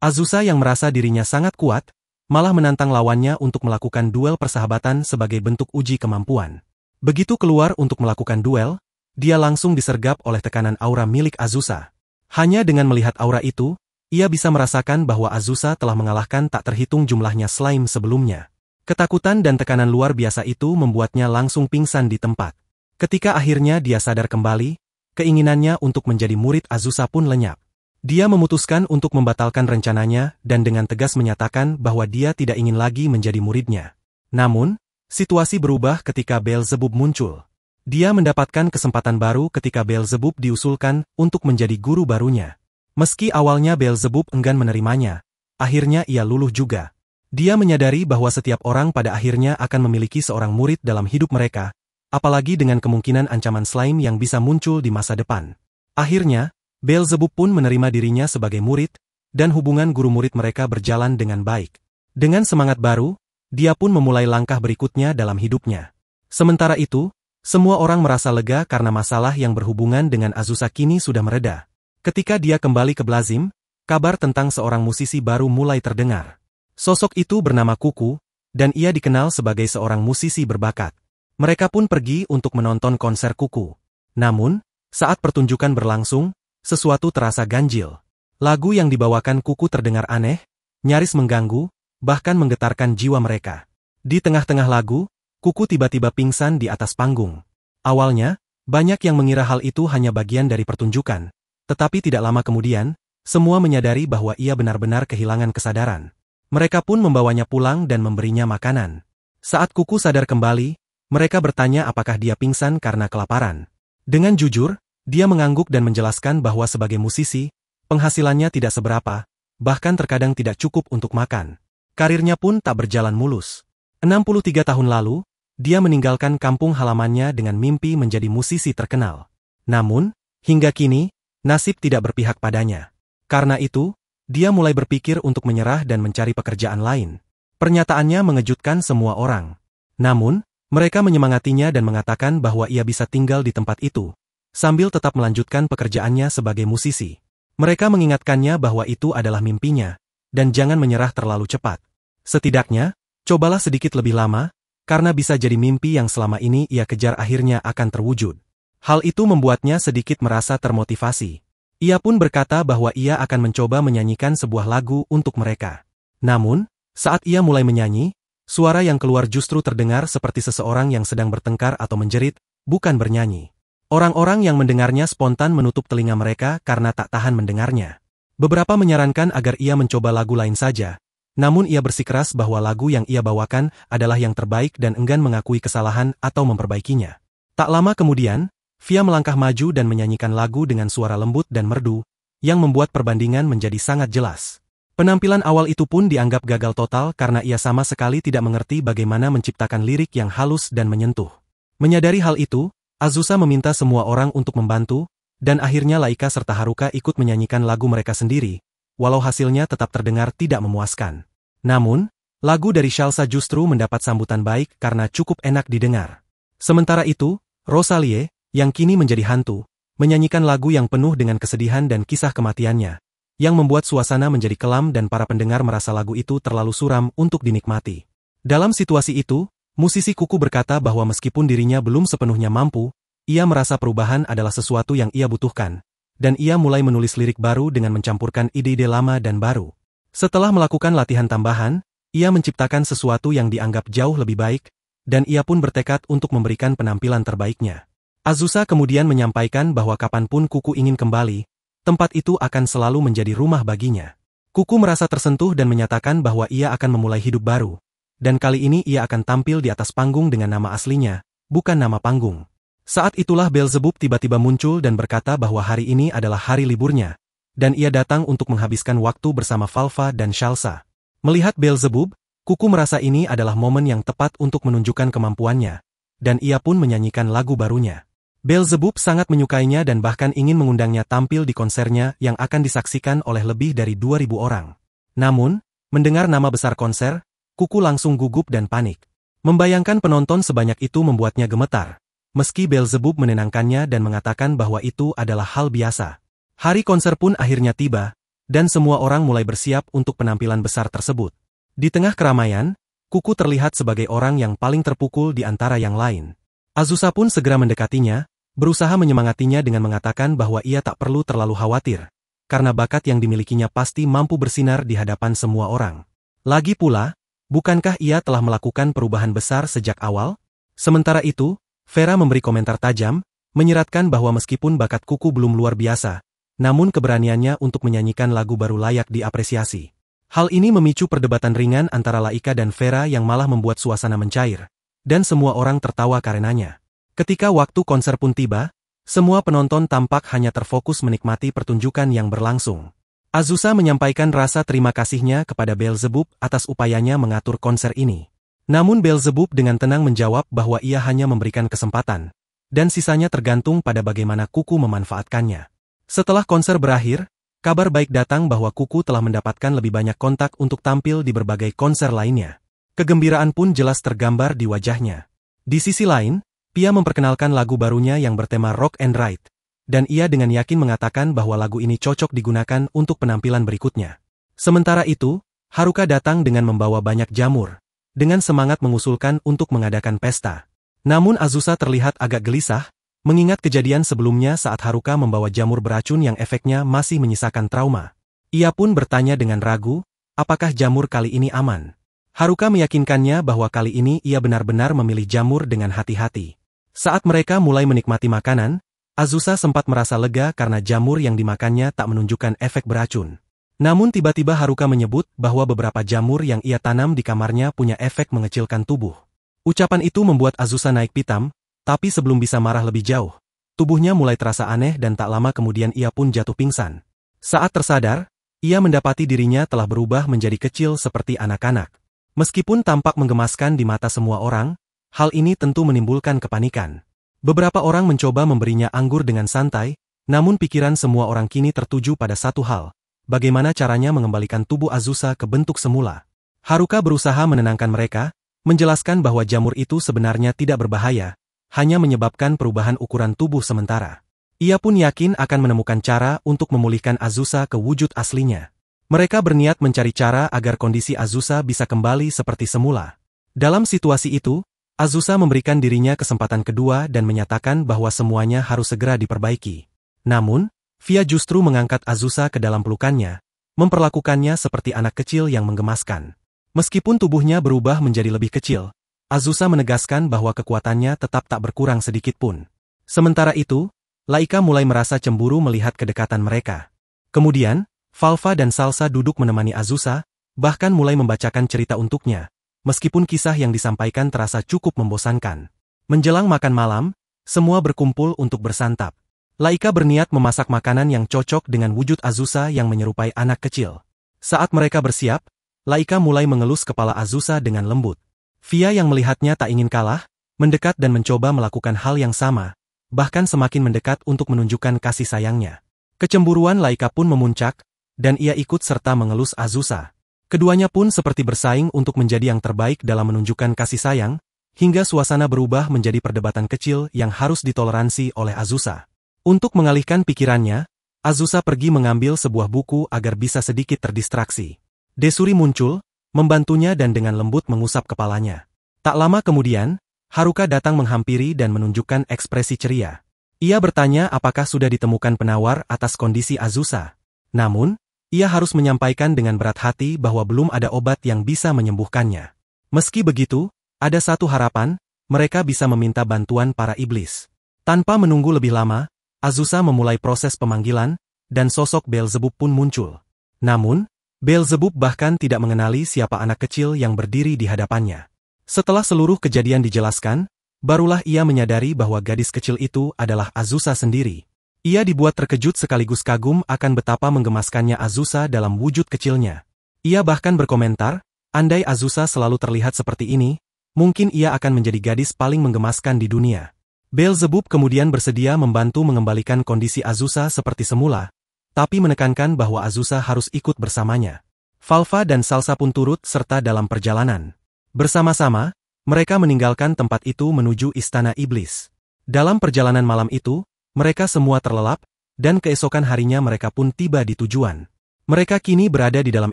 Azusa yang merasa dirinya sangat kuat, malah menantang lawannya untuk melakukan duel persahabatan sebagai bentuk uji kemampuan. Begitu keluar untuk melakukan duel, dia langsung disergap oleh tekanan aura milik Azusa. Hanya dengan melihat aura itu, ia bisa merasakan bahwa Azusa telah mengalahkan tak terhitung jumlahnya slime sebelumnya. Ketakutan dan tekanan luar biasa itu membuatnya langsung pingsan di tempat. Ketika akhirnya dia sadar kembali, keinginannya untuk menjadi murid Azusa pun lenyap. Dia memutuskan untuk membatalkan rencananya dan dengan tegas menyatakan bahwa dia tidak ingin lagi menjadi muridnya. Namun, situasi berubah ketika Beelzebub muncul. Dia mendapatkan kesempatan baru ketika Beelzebub diusulkan untuk menjadi guru barunya. Meski awalnya Beelzebub enggan menerimanya, akhirnya ia luluh juga. Dia menyadari bahwa setiap orang pada akhirnya akan memiliki seorang murid dalam hidup mereka, apalagi dengan kemungkinan ancaman slime yang bisa muncul di masa depan. Akhirnya, Beelzebub pun menerima dirinya sebagai murid, dan hubungan guru-murid mereka berjalan dengan baik. Dengan semangat baru, dia pun memulai langkah berikutnya dalam hidupnya. Sementara itu, semua orang merasa lega karena masalah yang berhubungan dengan Azusa kini sudah mereda. Ketika dia kembali ke Blazim, kabar tentang seorang musisi baru mulai terdengar. Sosok itu bernama Kuku, dan ia dikenal sebagai seorang musisi berbakat. Mereka pun pergi untuk menonton konser Kuku. Namun, saat pertunjukan berlangsung, sesuatu terasa ganjil. Lagu yang dibawakan Kuku terdengar aneh, nyaris mengganggu, bahkan menggetarkan jiwa mereka. Di tengah-tengah lagu, Kuku tiba-tiba pingsan di atas panggung. Awalnya, banyak yang mengira hal itu hanya bagian dari pertunjukan, tetapi tidak lama kemudian, semua menyadari bahwa ia benar-benar kehilangan kesadaran. Mereka pun membawanya pulang dan memberinya makanan. Saat Kuku sadar kembali, mereka bertanya apakah dia pingsan karena kelaparan. Dengan jujur, dia mengangguk dan menjelaskan bahwa sebagai musisi, penghasilannya tidak seberapa, bahkan terkadang tidak cukup untuk makan. Karirnya pun tak berjalan mulus. 63 tahun lalu, dia meninggalkan kampung halamannya dengan mimpi menjadi musisi terkenal. Namun, hingga kini, nasib tidak berpihak padanya. Karena itu, dia mulai berpikir untuk menyerah dan mencari pekerjaan lain. Pernyataannya mengejutkan semua orang. Namun, mereka menyemangatinya dan mengatakan bahwa ia bisa tinggal di tempat itu, sambil tetap melanjutkan pekerjaannya sebagai musisi. Mereka mengingatkannya bahwa itu adalah mimpinya, dan jangan menyerah terlalu cepat. Setidaknya, cobalah sedikit lebih lama, karena bisa jadi mimpi yang selama ini ia kejar akhirnya akan terwujud. Hal itu membuatnya sedikit merasa termotivasi. Ia pun berkata bahwa ia akan mencoba menyanyikan sebuah lagu untuk mereka. Namun, saat ia mulai menyanyi, suara yang keluar justru terdengar seperti seseorang yang sedang bertengkar atau menjerit, bukan bernyanyi. Orang-orang yang mendengarnya spontan menutup telinga mereka karena tak tahan mendengarnya. Beberapa menyarankan agar ia mencoba lagu lain saja, namun ia bersikeras bahwa lagu yang ia bawakan adalah yang terbaik dan enggan mengakui kesalahan atau memperbaikinya. Tak lama kemudian, Fia melangkah maju dan menyanyikan lagu dengan suara lembut dan merdu, yang membuat perbandingan menjadi sangat jelas. Penampilan awal itu pun dianggap gagal total karena ia sama sekali tidak mengerti bagaimana menciptakan lirik yang halus dan menyentuh. Menyadari hal itu, Azusa meminta semua orang untuk membantu, dan akhirnya Laika serta Haruka ikut menyanyikan lagu mereka sendiri, walau hasilnya tetap terdengar tidak memuaskan. Namun, lagu dari Shalsa justru mendapat sambutan baik karena cukup enak didengar. Sementara itu, Rosalie, yang kini menjadi hantu, menyanyikan lagu yang penuh dengan kesedihan dan kisah kematiannya, yang membuat suasana menjadi kelam dan para pendengar merasa lagu itu terlalu suram untuk dinikmati. Dalam situasi itu, musisi Kuku berkata bahwa meskipun dirinya belum sepenuhnya mampu, ia merasa perubahan adalah sesuatu yang ia butuhkan, dan ia mulai menulis lirik baru dengan mencampurkan ide-ide lama dan baru. Setelah melakukan latihan tambahan, ia menciptakan sesuatu yang dianggap jauh lebih baik, dan ia pun bertekad untuk memberikan penampilan terbaiknya. Azusa kemudian menyampaikan bahwa kapanpun Kuku ingin kembali, tempat itu akan selalu menjadi rumah baginya. Kuku merasa tersentuh dan menyatakan bahwa ia akan memulai hidup baru. Dan kali ini ia akan tampil di atas panggung dengan nama aslinya, bukan nama panggung. Saat itulah Beelzebub tiba-tiba muncul dan berkata bahwa hari ini adalah hari liburnya, dan ia datang untuk menghabiskan waktu bersama Falva dan Shalsa. Melihat Beelzebub, Kuku merasa ini adalah momen yang tepat untuk menunjukkan kemampuannya, dan ia pun menyanyikan lagu barunya. Beelzebub sangat menyukainya dan bahkan ingin mengundangnya tampil di konsernya yang akan disaksikan oleh lebih dari 2.000 orang. Namun, mendengar nama besar konser, Kuku langsung gugup dan panik. Membayangkan penonton sebanyak itu membuatnya gemetar, meski Beelzebub menenangkannya dan mengatakan bahwa itu adalah hal biasa. Hari konser pun akhirnya tiba, dan semua orang mulai bersiap untuk penampilan besar tersebut. Di tengah keramaian, Kuku terlihat sebagai orang yang paling terpukul di antara yang lain. Azusa pun segera mendekatinya, berusaha menyemangatinya dengan mengatakan bahwa ia tak perlu terlalu khawatir, karena bakat yang dimilikinya pasti mampu bersinar di hadapan semua orang. Lagi pula, bukankah ia telah melakukan perubahan besar sejak awal? Sementara itu, Vera memberi komentar tajam, menyeratkan bahwa meskipun bakat Kuku belum luar biasa, namun keberaniannya untuk menyanyikan lagu baru layak diapresiasi. Hal ini memicu perdebatan ringan antara Laika dan Vera yang malah membuat suasana mencair, dan semua orang tertawa karenanya. Ketika waktu konser pun tiba, semua penonton tampak hanya terfokus menikmati pertunjukan yang berlangsung. Azusa menyampaikan rasa terima kasihnya kepada Beelzebub atas upayanya mengatur konser ini. Namun Beelzebub dengan tenang menjawab bahwa ia hanya memberikan kesempatan, dan sisanya tergantung pada bagaimana Kuku memanfaatkannya. Setelah konser berakhir, kabar baik datang bahwa Kuku telah mendapatkan lebih banyak kontak untuk tampil di berbagai konser lainnya. Kegembiraan pun jelas tergambar di wajahnya. Di sisi lain, Pia memperkenalkan lagu barunya yang bertema Rock and Ride, dan ia dengan yakin mengatakan bahwa lagu ini cocok digunakan untuk penampilan berikutnya. Sementara itu, Haruka datang dengan membawa banyak jamur, dengan semangat mengusulkan untuk mengadakan pesta. Namun Azusa terlihat agak gelisah, mengingat kejadian sebelumnya saat Haruka membawa jamur beracun yang efeknya masih menyisakan trauma. Ia pun bertanya dengan ragu, apakah jamur kali ini aman? Haruka meyakinkannya bahwa kali ini ia benar-benar memilih jamur dengan hati-hati. Saat mereka mulai menikmati makanan, Azusa sempat merasa lega karena jamur yang dimakannya tak menunjukkan efek beracun. Namun tiba-tiba Haruka menyebut bahwa beberapa jamur yang ia tanam di kamarnya punya efek mengecilkan tubuh. Ucapan itu membuat Azusa naik pitam, tapi sebelum bisa marah lebih jauh, tubuhnya mulai terasa aneh dan tak lama kemudian ia pun jatuh pingsan. Saat tersadar, ia mendapati dirinya telah berubah menjadi kecil seperti anak-anak. Meskipun tampak menggemaskan di mata semua orang, hal ini tentu menimbulkan kepanikan. Beberapa orang mencoba memberinya anggur dengan santai, namun pikiran semua orang kini tertuju pada satu hal, bagaimana caranya mengembalikan tubuh Azusa ke bentuk semula. Haruka berusaha menenangkan mereka, menjelaskan bahwa jamur itu sebenarnya tidak berbahaya, hanya menyebabkan perubahan ukuran tubuh sementara. Ia pun yakin akan menemukan cara untuk memulihkan Azusa ke wujud aslinya. Mereka berniat mencari cara agar kondisi Azusa bisa kembali seperti semula. Dalam situasi itu, Azusa memberikan dirinya kesempatan kedua dan menyatakan bahwa semuanya harus segera diperbaiki. Namun, Via justru mengangkat Azusa ke dalam pelukannya, memperlakukannya seperti anak kecil yang menggemaskan. Meskipun tubuhnya berubah menjadi lebih kecil, Azusa menegaskan bahwa kekuatannya tetap tak berkurang sedikit pun. Sementara itu, Laika mulai merasa cemburu melihat kedekatan mereka. Kemudian, Valva dan Salsa duduk menemani Azusa, bahkan mulai membacakan cerita untuknya, meskipun kisah yang disampaikan terasa cukup membosankan. Menjelang makan malam, semua berkumpul untuk bersantap. Laika berniat memasak makanan yang cocok dengan wujud Azusa yang menyerupai anak kecil. Saat mereka bersiap, Laika mulai mengelus kepala Azusa dengan lembut. Via yang melihatnya tak ingin kalah, mendekat dan mencoba melakukan hal yang sama, bahkan semakin mendekat untuk menunjukkan kasih sayangnya. Kecemburuan Laika pun memuncak, dan ia ikut serta mengelus Azusa. Keduanya pun seperti bersaing untuk menjadi yang terbaik dalam menunjukkan kasih sayang, hingga suasana berubah menjadi perdebatan kecil yang harus ditoleransi oleh Azusa. Untuk mengalihkan pikirannya, Azusa pergi mengambil sebuah buku agar bisa sedikit terdistraksi. Desuri muncul, membantunya dan dengan lembut mengusap kepalanya. Tak lama kemudian, Haruka datang menghampiri dan menunjukkan ekspresi ceria. Ia bertanya apakah sudah ditemukan penawar atas kondisi Azusa. Namun, ia harus menyampaikan dengan berat hati bahwa belum ada obat yang bisa menyembuhkannya. Meski begitu, ada satu harapan, mereka bisa meminta bantuan para iblis. Tanpa menunggu lebih lama, Azusa memulai proses pemanggilan, dan sosok Beelzebub pun muncul. Namun, Beelzebub bahkan tidak mengenali siapa anak kecil yang berdiri di hadapannya. Setelah seluruh kejadian dijelaskan, barulah ia menyadari bahwa gadis kecil itu adalah Azusa sendiri. Ia dibuat terkejut sekaligus kagum akan betapa menggemaskannya Azusa dalam wujud kecilnya. Ia bahkan berkomentar, andai Azusa selalu terlihat seperti ini, mungkin ia akan menjadi gadis paling menggemaskan di dunia. Beelzebub kemudian bersedia membantu mengembalikan kondisi Azusa seperti semula, tapi menekankan bahwa Azusa harus ikut bersamanya. Valva dan Salsa pun turut serta dalam perjalanan. Bersama-sama, mereka meninggalkan tempat itu menuju Istana Iblis. Dalam perjalanan malam itu, mereka semua terlelap, dan keesokan harinya mereka pun tiba di tujuan. Mereka kini berada di dalam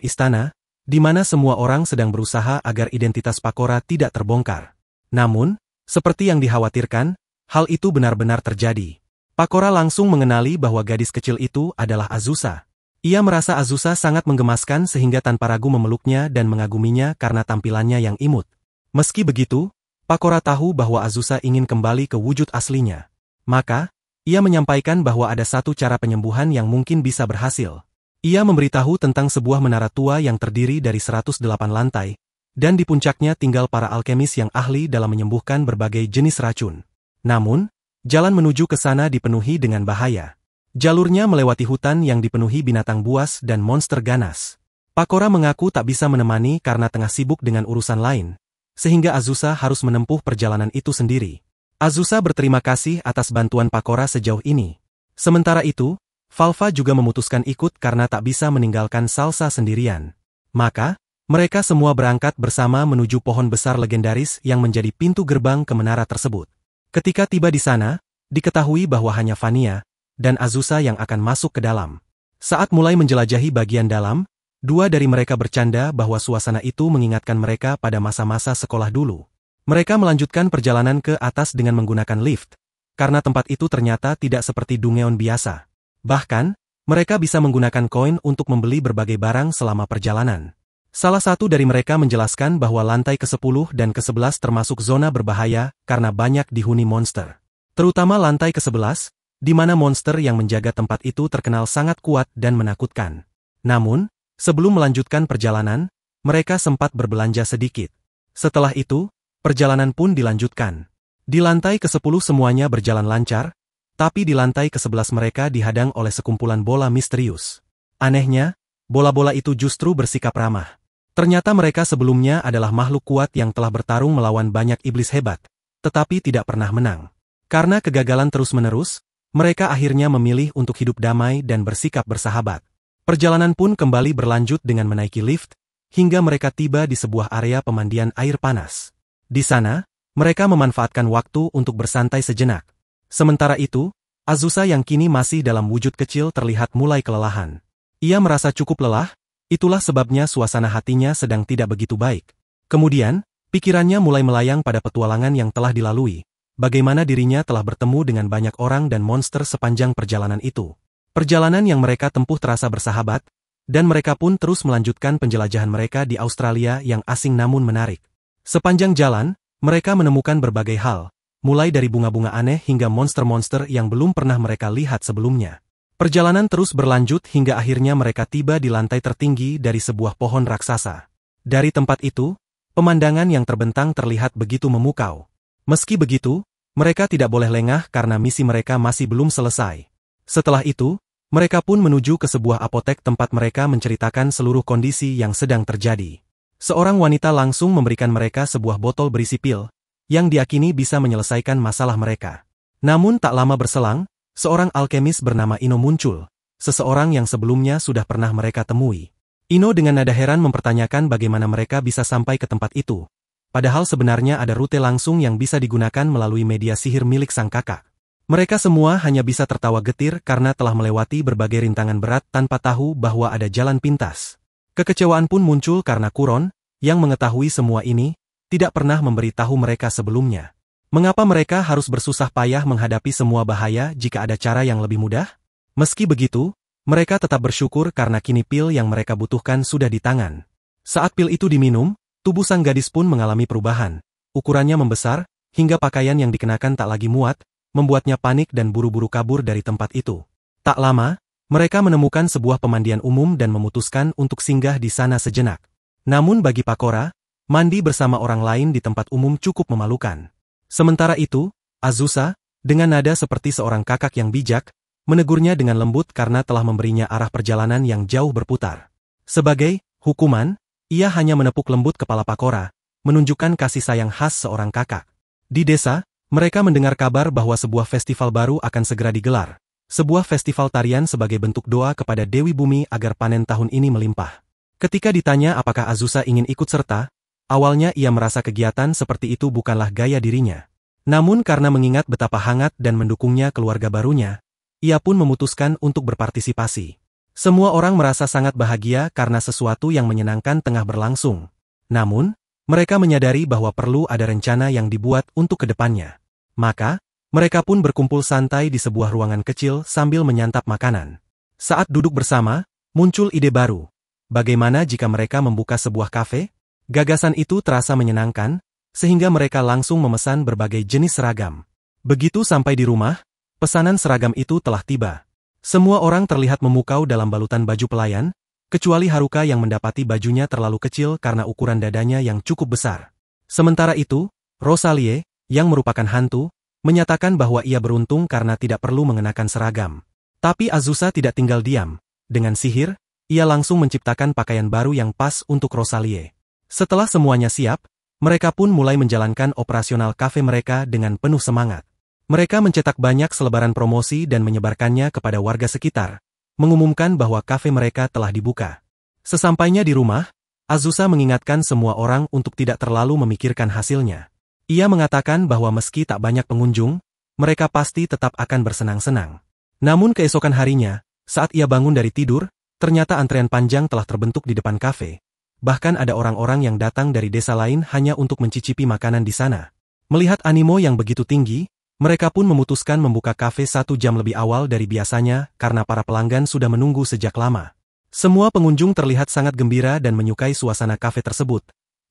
istana, di mana semua orang sedang berusaha agar identitas Pakora tidak terbongkar. Namun, seperti yang dikhawatirkan, hal itu benar-benar terjadi. Pakora langsung mengenali bahwa gadis kecil itu adalah Azusa. Ia merasa Azusa sangat menggemaskan sehingga tanpa ragu memeluknya dan mengaguminya karena tampilannya yang imut. Meski begitu, Pakora tahu bahwa Azusa ingin kembali ke wujud aslinya. Maka, ia menyampaikan bahwa ada satu cara penyembuhan yang mungkin bisa berhasil. Ia memberitahu tentang sebuah menara tua yang terdiri dari 108 lantai, dan di puncaknya tinggal para alkemis yang ahli dalam menyembuhkan berbagai jenis racun. Namun, jalan menuju ke sana dipenuhi dengan bahaya. Jalurnya melewati hutan yang dipenuhi binatang buas dan monster ganas. Pakora mengaku tak bisa menemani karena tengah sibuk dengan urusan lain, sehingga Azusa harus menempuh perjalanan itu sendiri. Azusa berterima kasih atas bantuan Pakora sejauh ini. Sementara itu, Valva juga memutuskan ikut karena tak bisa meninggalkan Salsa sendirian. Maka, mereka semua berangkat bersama menuju pohon besar legendaris yang menjadi pintu gerbang ke menara tersebut. Ketika tiba di sana, diketahui bahwa hanya Vania dan Azusa yang akan masuk ke dalam. Saat mulai menjelajahi bagian dalam, dua dari mereka bercanda bahwa suasana itu mengingatkan mereka pada masa-masa sekolah dulu. Mereka melanjutkan perjalanan ke atas dengan menggunakan lift, karena tempat itu ternyata tidak seperti Dungeon biasa. Bahkan, mereka bisa menggunakan koin untuk membeli berbagai barang selama perjalanan. Salah satu dari mereka menjelaskan bahwa lantai ke-10 dan ke-11 termasuk zona berbahaya karena banyak dihuni monster. Terutama lantai ke-11, di mana monster yang menjaga tempat itu terkenal sangat kuat dan menakutkan. Namun, sebelum melanjutkan perjalanan, mereka sempat berbelanja sedikit. Setelah itu, perjalanan pun dilanjutkan. Di lantai ke-10 semuanya berjalan lancar, tapi di lantai ke-11 mereka dihadang oleh sekumpulan bola misterius. Anehnya, bola-bola itu justru bersikap ramah. Ternyata mereka sebelumnya adalah makhluk kuat yang telah bertarung melawan banyak iblis hebat, tetapi tidak pernah menang. Karena kegagalan terus-menerus, mereka akhirnya memilih untuk hidup damai dan bersikap bersahabat. Perjalanan pun kembali berlanjut dengan menaiki lift, hingga mereka tiba di sebuah area pemandian air panas. Di sana, mereka memanfaatkan waktu untuk bersantai sejenak. Sementara itu, Azusa yang kini masih dalam wujud kecil terlihat mulai kelelahan. Ia merasa cukup lelah, itulah sebabnya suasana hatinya sedang tidak begitu baik. Kemudian, pikirannya mulai melayang pada petualangan yang telah dilalui, bagaimana dirinya telah bertemu dengan banyak orang dan monster sepanjang perjalanan itu. Perjalanan yang mereka tempuh terasa bersahabat, dan mereka pun terus melanjutkan penjelajahan mereka di Australia yang asing namun menarik. Sepanjang jalan, mereka menemukan berbagai hal, mulai dari bunga-bunga aneh hingga monster-monster yang belum pernah mereka lihat sebelumnya. Perjalanan terus berlanjut hingga akhirnya mereka tiba di lantai tertinggi dari sebuah pohon raksasa. Dari tempat itu, pemandangan yang terbentang terlihat begitu memukau. Meski begitu, mereka tidak boleh lengah karena misi mereka masih belum selesai. Setelah itu, mereka pun menuju ke sebuah apotek tempat mereka menceritakan seluruh kondisi yang sedang terjadi. Seorang wanita langsung memberikan mereka sebuah botol berisi pil, yang diakini bisa menyelesaikan masalah mereka. Namun tak lama berselang, seorang alkemis bernama Ino muncul, seseorang yang sebelumnya sudah pernah mereka temui. Ino dengan nada heran mempertanyakan bagaimana mereka bisa sampai ke tempat itu, padahal sebenarnya ada rute langsung yang bisa digunakan melalui media sihir milik sang kakak. Mereka semua hanya bisa tertawa getir karena telah melewati berbagai rintangan berat tanpa tahu bahwa ada jalan pintas. Kekecewaan pun muncul karena Kuron, yang mengetahui semua ini, tidak pernah memberitahu mereka sebelumnya. Mengapa mereka harus bersusah payah menghadapi semua bahaya jika ada cara yang lebih mudah? Meski begitu, mereka tetap bersyukur karena kini pil yang mereka butuhkan sudah di tangan. Saat pil itu diminum, tubuh sang gadis pun mengalami perubahan. Ukurannya membesar, hingga pakaian yang dikenakan tak lagi muat, membuatnya panik dan buru-buru kabur dari tempat itu. Tak lama, mereka menemukan sebuah pemandian umum dan memutuskan untuk singgah di sana sejenak. Namun bagi Pakora, mandi bersama orang lain di tempat umum cukup memalukan. Sementara itu, Azusa, dengan nada seperti seorang kakak yang bijak, menegurnya dengan lembut karena telah memberinya arah perjalanan yang jauh berputar. Sebagai hukuman, ia hanya menepuk lembut kepala Pakora, menunjukkan kasih sayang khas seorang kakak. Di desa, mereka mendengar kabar bahwa sebuah festival baru akan segera digelar. Sebuah festival tarian sebagai bentuk doa kepada Dewi Bumi agar panen tahun ini melimpah. Ketika ditanya apakah Azusa ingin ikut serta, awalnya ia merasa kegiatan seperti itu bukanlah gaya dirinya. Namun karena mengingat betapa hangat dan mendukungnya keluarga barunya, ia pun memutuskan untuk berpartisipasi. Semua orang merasa sangat bahagia karena sesuatu yang menyenangkan tengah berlangsung. Namun, mereka menyadari bahwa perlu ada rencana yang dibuat untuk kedepannya. Maka, mereka pun berkumpul santai di sebuah ruangan kecil sambil menyantap makanan. Saat duduk bersama, muncul ide baru. Bagaimana jika mereka membuka sebuah kafe? Gagasan itu terasa menyenangkan, sehingga mereka langsung memesan berbagai jenis seragam. Begitu sampai di rumah, pesanan seragam itu telah tiba. Semua orang terlihat memukau dalam balutan baju pelayan, kecuali Haruka yang mendapati bajunya terlalu kecil karena ukuran dadanya yang cukup besar. Sementara itu, Rosalie, yang merupakan hantu, menyatakan bahwa ia beruntung karena tidak perlu mengenakan seragam. Tapi Azusa tidak tinggal diam. Dengan sihir, ia langsung menciptakan pakaian baru yang pas untuk Rosalie. Setelah semuanya siap, mereka pun mulai menjalankan operasional kafe mereka dengan penuh semangat. Mereka mencetak banyak selebaran promosi dan menyebarkannya kepada warga sekitar, mengumumkan bahwa kafe mereka telah dibuka. Sesampainya di rumah, Azusa mengingatkan semua orang untuk tidak terlalu memikirkan hasilnya. Ia mengatakan bahwa meski tak banyak pengunjung, mereka pasti tetap akan bersenang-senang. Namun keesokan harinya, saat ia bangun dari tidur, ternyata antrean panjang telah terbentuk di depan kafe. Bahkan ada orang-orang yang datang dari desa lain hanya untuk mencicipi makanan di sana. Melihat animo yang begitu tinggi, mereka pun memutuskan membuka kafe 1 jam lebih awal dari biasanya karena para pelanggan sudah menunggu sejak lama. Semua pengunjung terlihat sangat gembira dan menyukai suasana kafe tersebut,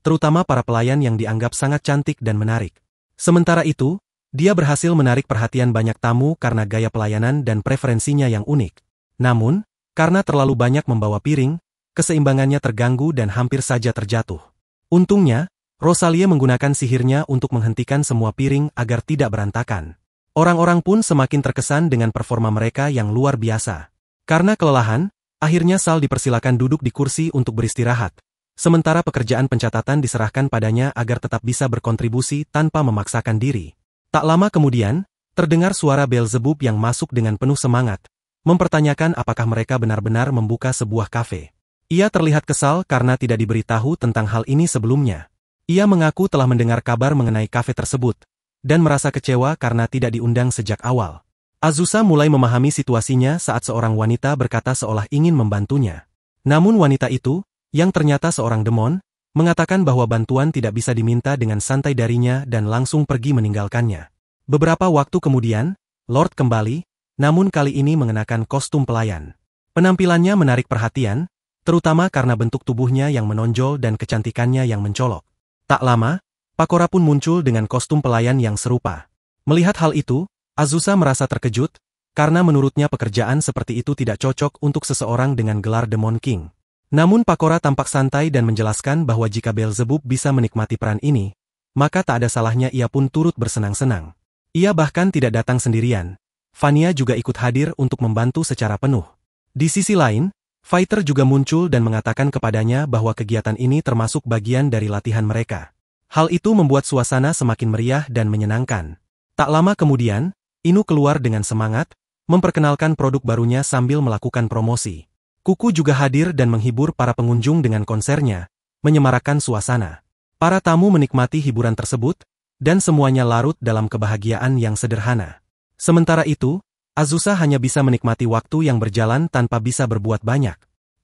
terutama para pelayan yang dianggap sangat cantik dan menarik. Sementara itu, dia berhasil menarik perhatian banyak tamu karena gaya pelayanan dan preferensinya yang unik. Namun, karena terlalu banyak membawa piring, keseimbangannya terganggu dan hampir saja terjatuh. Untungnya, Rosalie menggunakan sihirnya untuk menghentikan semua piring agar tidak berantakan. Orang-orang pun semakin terkesan dengan performa mereka yang luar biasa. Karena kelelahan, akhirnya Sal dipersilakan duduk di kursi untuk beristirahat. Sementara pekerjaan pencatatan diserahkan padanya agar tetap bisa berkontribusi tanpa memaksakan diri. Tak lama kemudian, terdengar suara Beelzebub yang masuk dengan penuh semangat, mempertanyakan apakah mereka benar-benar membuka sebuah kafe. Ia terlihat kesal karena tidak diberitahu tentang hal ini sebelumnya. Ia mengaku telah mendengar kabar mengenai kafe tersebut, dan merasa kecewa karena tidak diundang sejak awal. Azusa mulai memahami situasinya saat seorang wanita berkata seolah ingin membantunya. Namun wanita itu, yang ternyata seorang demon, mengatakan bahwa bantuan tidak bisa diminta dengan santai darinya dan langsung pergi meninggalkannya. Beberapa waktu kemudian, Lord kembali, namun kali ini mengenakan kostum pelayan. Penampilannya menarik perhatian, terutama karena bentuk tubuhnya yang menonjol dan kecantikannya yang mencolok. Tak lama, Pakora pun muncul dengan kostum pelayan yang serupa. Melihat hal itu, Azusa merasa terkejut, karena menurutnya pekerjaan seperti itu tidak cocok untuk seseorang dengan gelar Demon King. Namun Pakora tampak santai dan menjelaskan bahwa jika Beelzebub bisa menikmati peran ini, maka tak ada salahnya ia pun turut bersenang-senang. Ia bahkan tidak datang sendirian. Vania juga ikut hadir untuk membantu secara penuh. Di sisi lain, Fighter juga muncul dan mengatakan kepadanya bahwa kegiatan ini termasuk bagian dari latihan mereka. Hal itu membuat suasana semakin meriah dan menyenangkan. Tak lama kemudian, Inu keluar dengan semangat, memperkenalkan produk barunya sambil melakukan promosi. Kuku juga hadir dan menghibur para pengunjung dengan konsernya, menyemarakan suasana. Para tamu menikmati hiburan tersebut, dan semuanya larut dalam kebahagiaan yang sederhana. Sementara itu, Azusa hanya bisa menikmati waktu yang berjalan tanpa bisa berbuat banyak.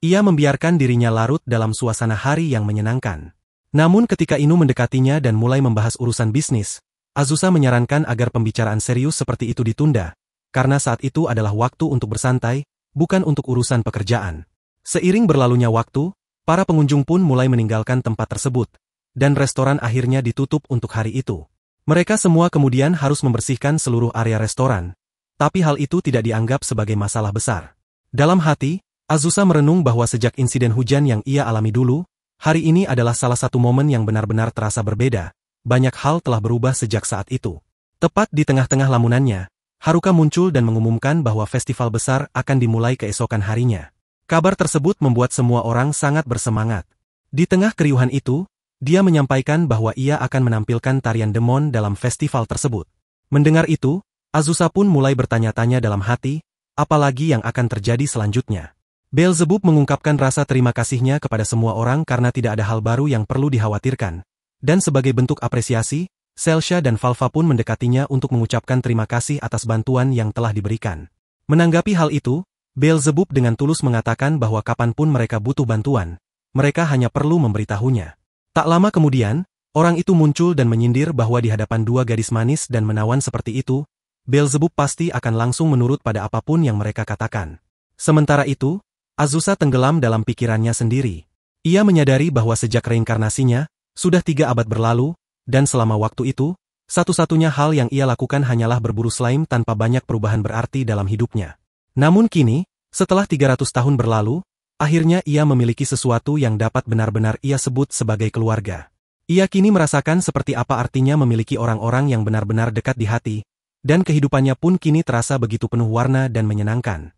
Ia membiarkan dirinya larut dalam suasana hari yang menyenangkan. Namun ketika Inu mendekatinya dan mulai membahas urusan bisnis, Azusa menyarankan agar pembicaraan serius seperti itu ditunda, karena saat itu adalah waktu untuk bersantai, bukan untuk urusan pekerjaan. Seiring berlalunya waktu, para pengunjung pun mulai meninggalkan tempat tersebut, dan restoran akhirnya ditutup untuk hari itu. Mereka semua kemudian harus membersihkan seluruh area restoran, tapi hal itu tidak dianggap sebagai masalah besar. Dalam hati, Azusa merenung bahwa sejak insiden hujan yang ia alami dulu, hari ini adalah salah satu momen yang benar-benar terasa berbeda. Banyak hal telah berubah sejak saat itu. Tepat di tengah-tengah lamunannya, Haruka muncul dan mengumumkan bahwa festival besar akan dimulai keesokan harinya. Kabar tersebut membuat semua orang sangat bersemangat. Di tengah keriuhan itu, dia menyampaikan bahwa ia akan menampilkan tarian demon dalam festival tersebut. Mendengar itu, Azusa pun mulai bertanya-tanya dalam hati, apalagi yang akan terjadi selanjutnya. Beelzebub mengungkapkan rasa terima kasihnya kepada semua orang karena tidak ada hal baru yang perlu dikhawatirkan. Dan sebagai bentuk apresiasi, Celsha dan Valva pun mendekatinya untuk mengucapkan terima kasih atas bantuan yang telah diberikan. Menanggapi hal itu, Beelzebub dengan tulus mengatakan bahwa kapanpun mereka butuh bantuan, mereka hanya perlu memberitahunya. Tak lama kemudian, orang itu muncul dan menyindir bahwa di hadapan dua gadis manis dan menawan seperti itu, Beelzebub pasti akan langsung menurut pada apapun yang mereka katakan. Sementara itu, Azusa tenggelam dalam pikirannya sendiri. Ia menyadari bahwa sejak reinkarnasinya, sudah 3 abad berlalu, dan selama waktu itu, satu-satunya hal yang ia lakukan hanyalah berburu slime tanpa banyak perubahan berarti dalam hidupnya. Namun kini, setelah 300 tahun berlalu, akhirnya ia memiliki sesuatu yang dapat benar-benar ia sebut sebagai keluarga. Ia kini merasakan seperti apa artinya memiliki orang-orang yang benar-benar dekat di hati, dan kehidupannya pun kini terasa begitu penuh warna dan menyenangkan.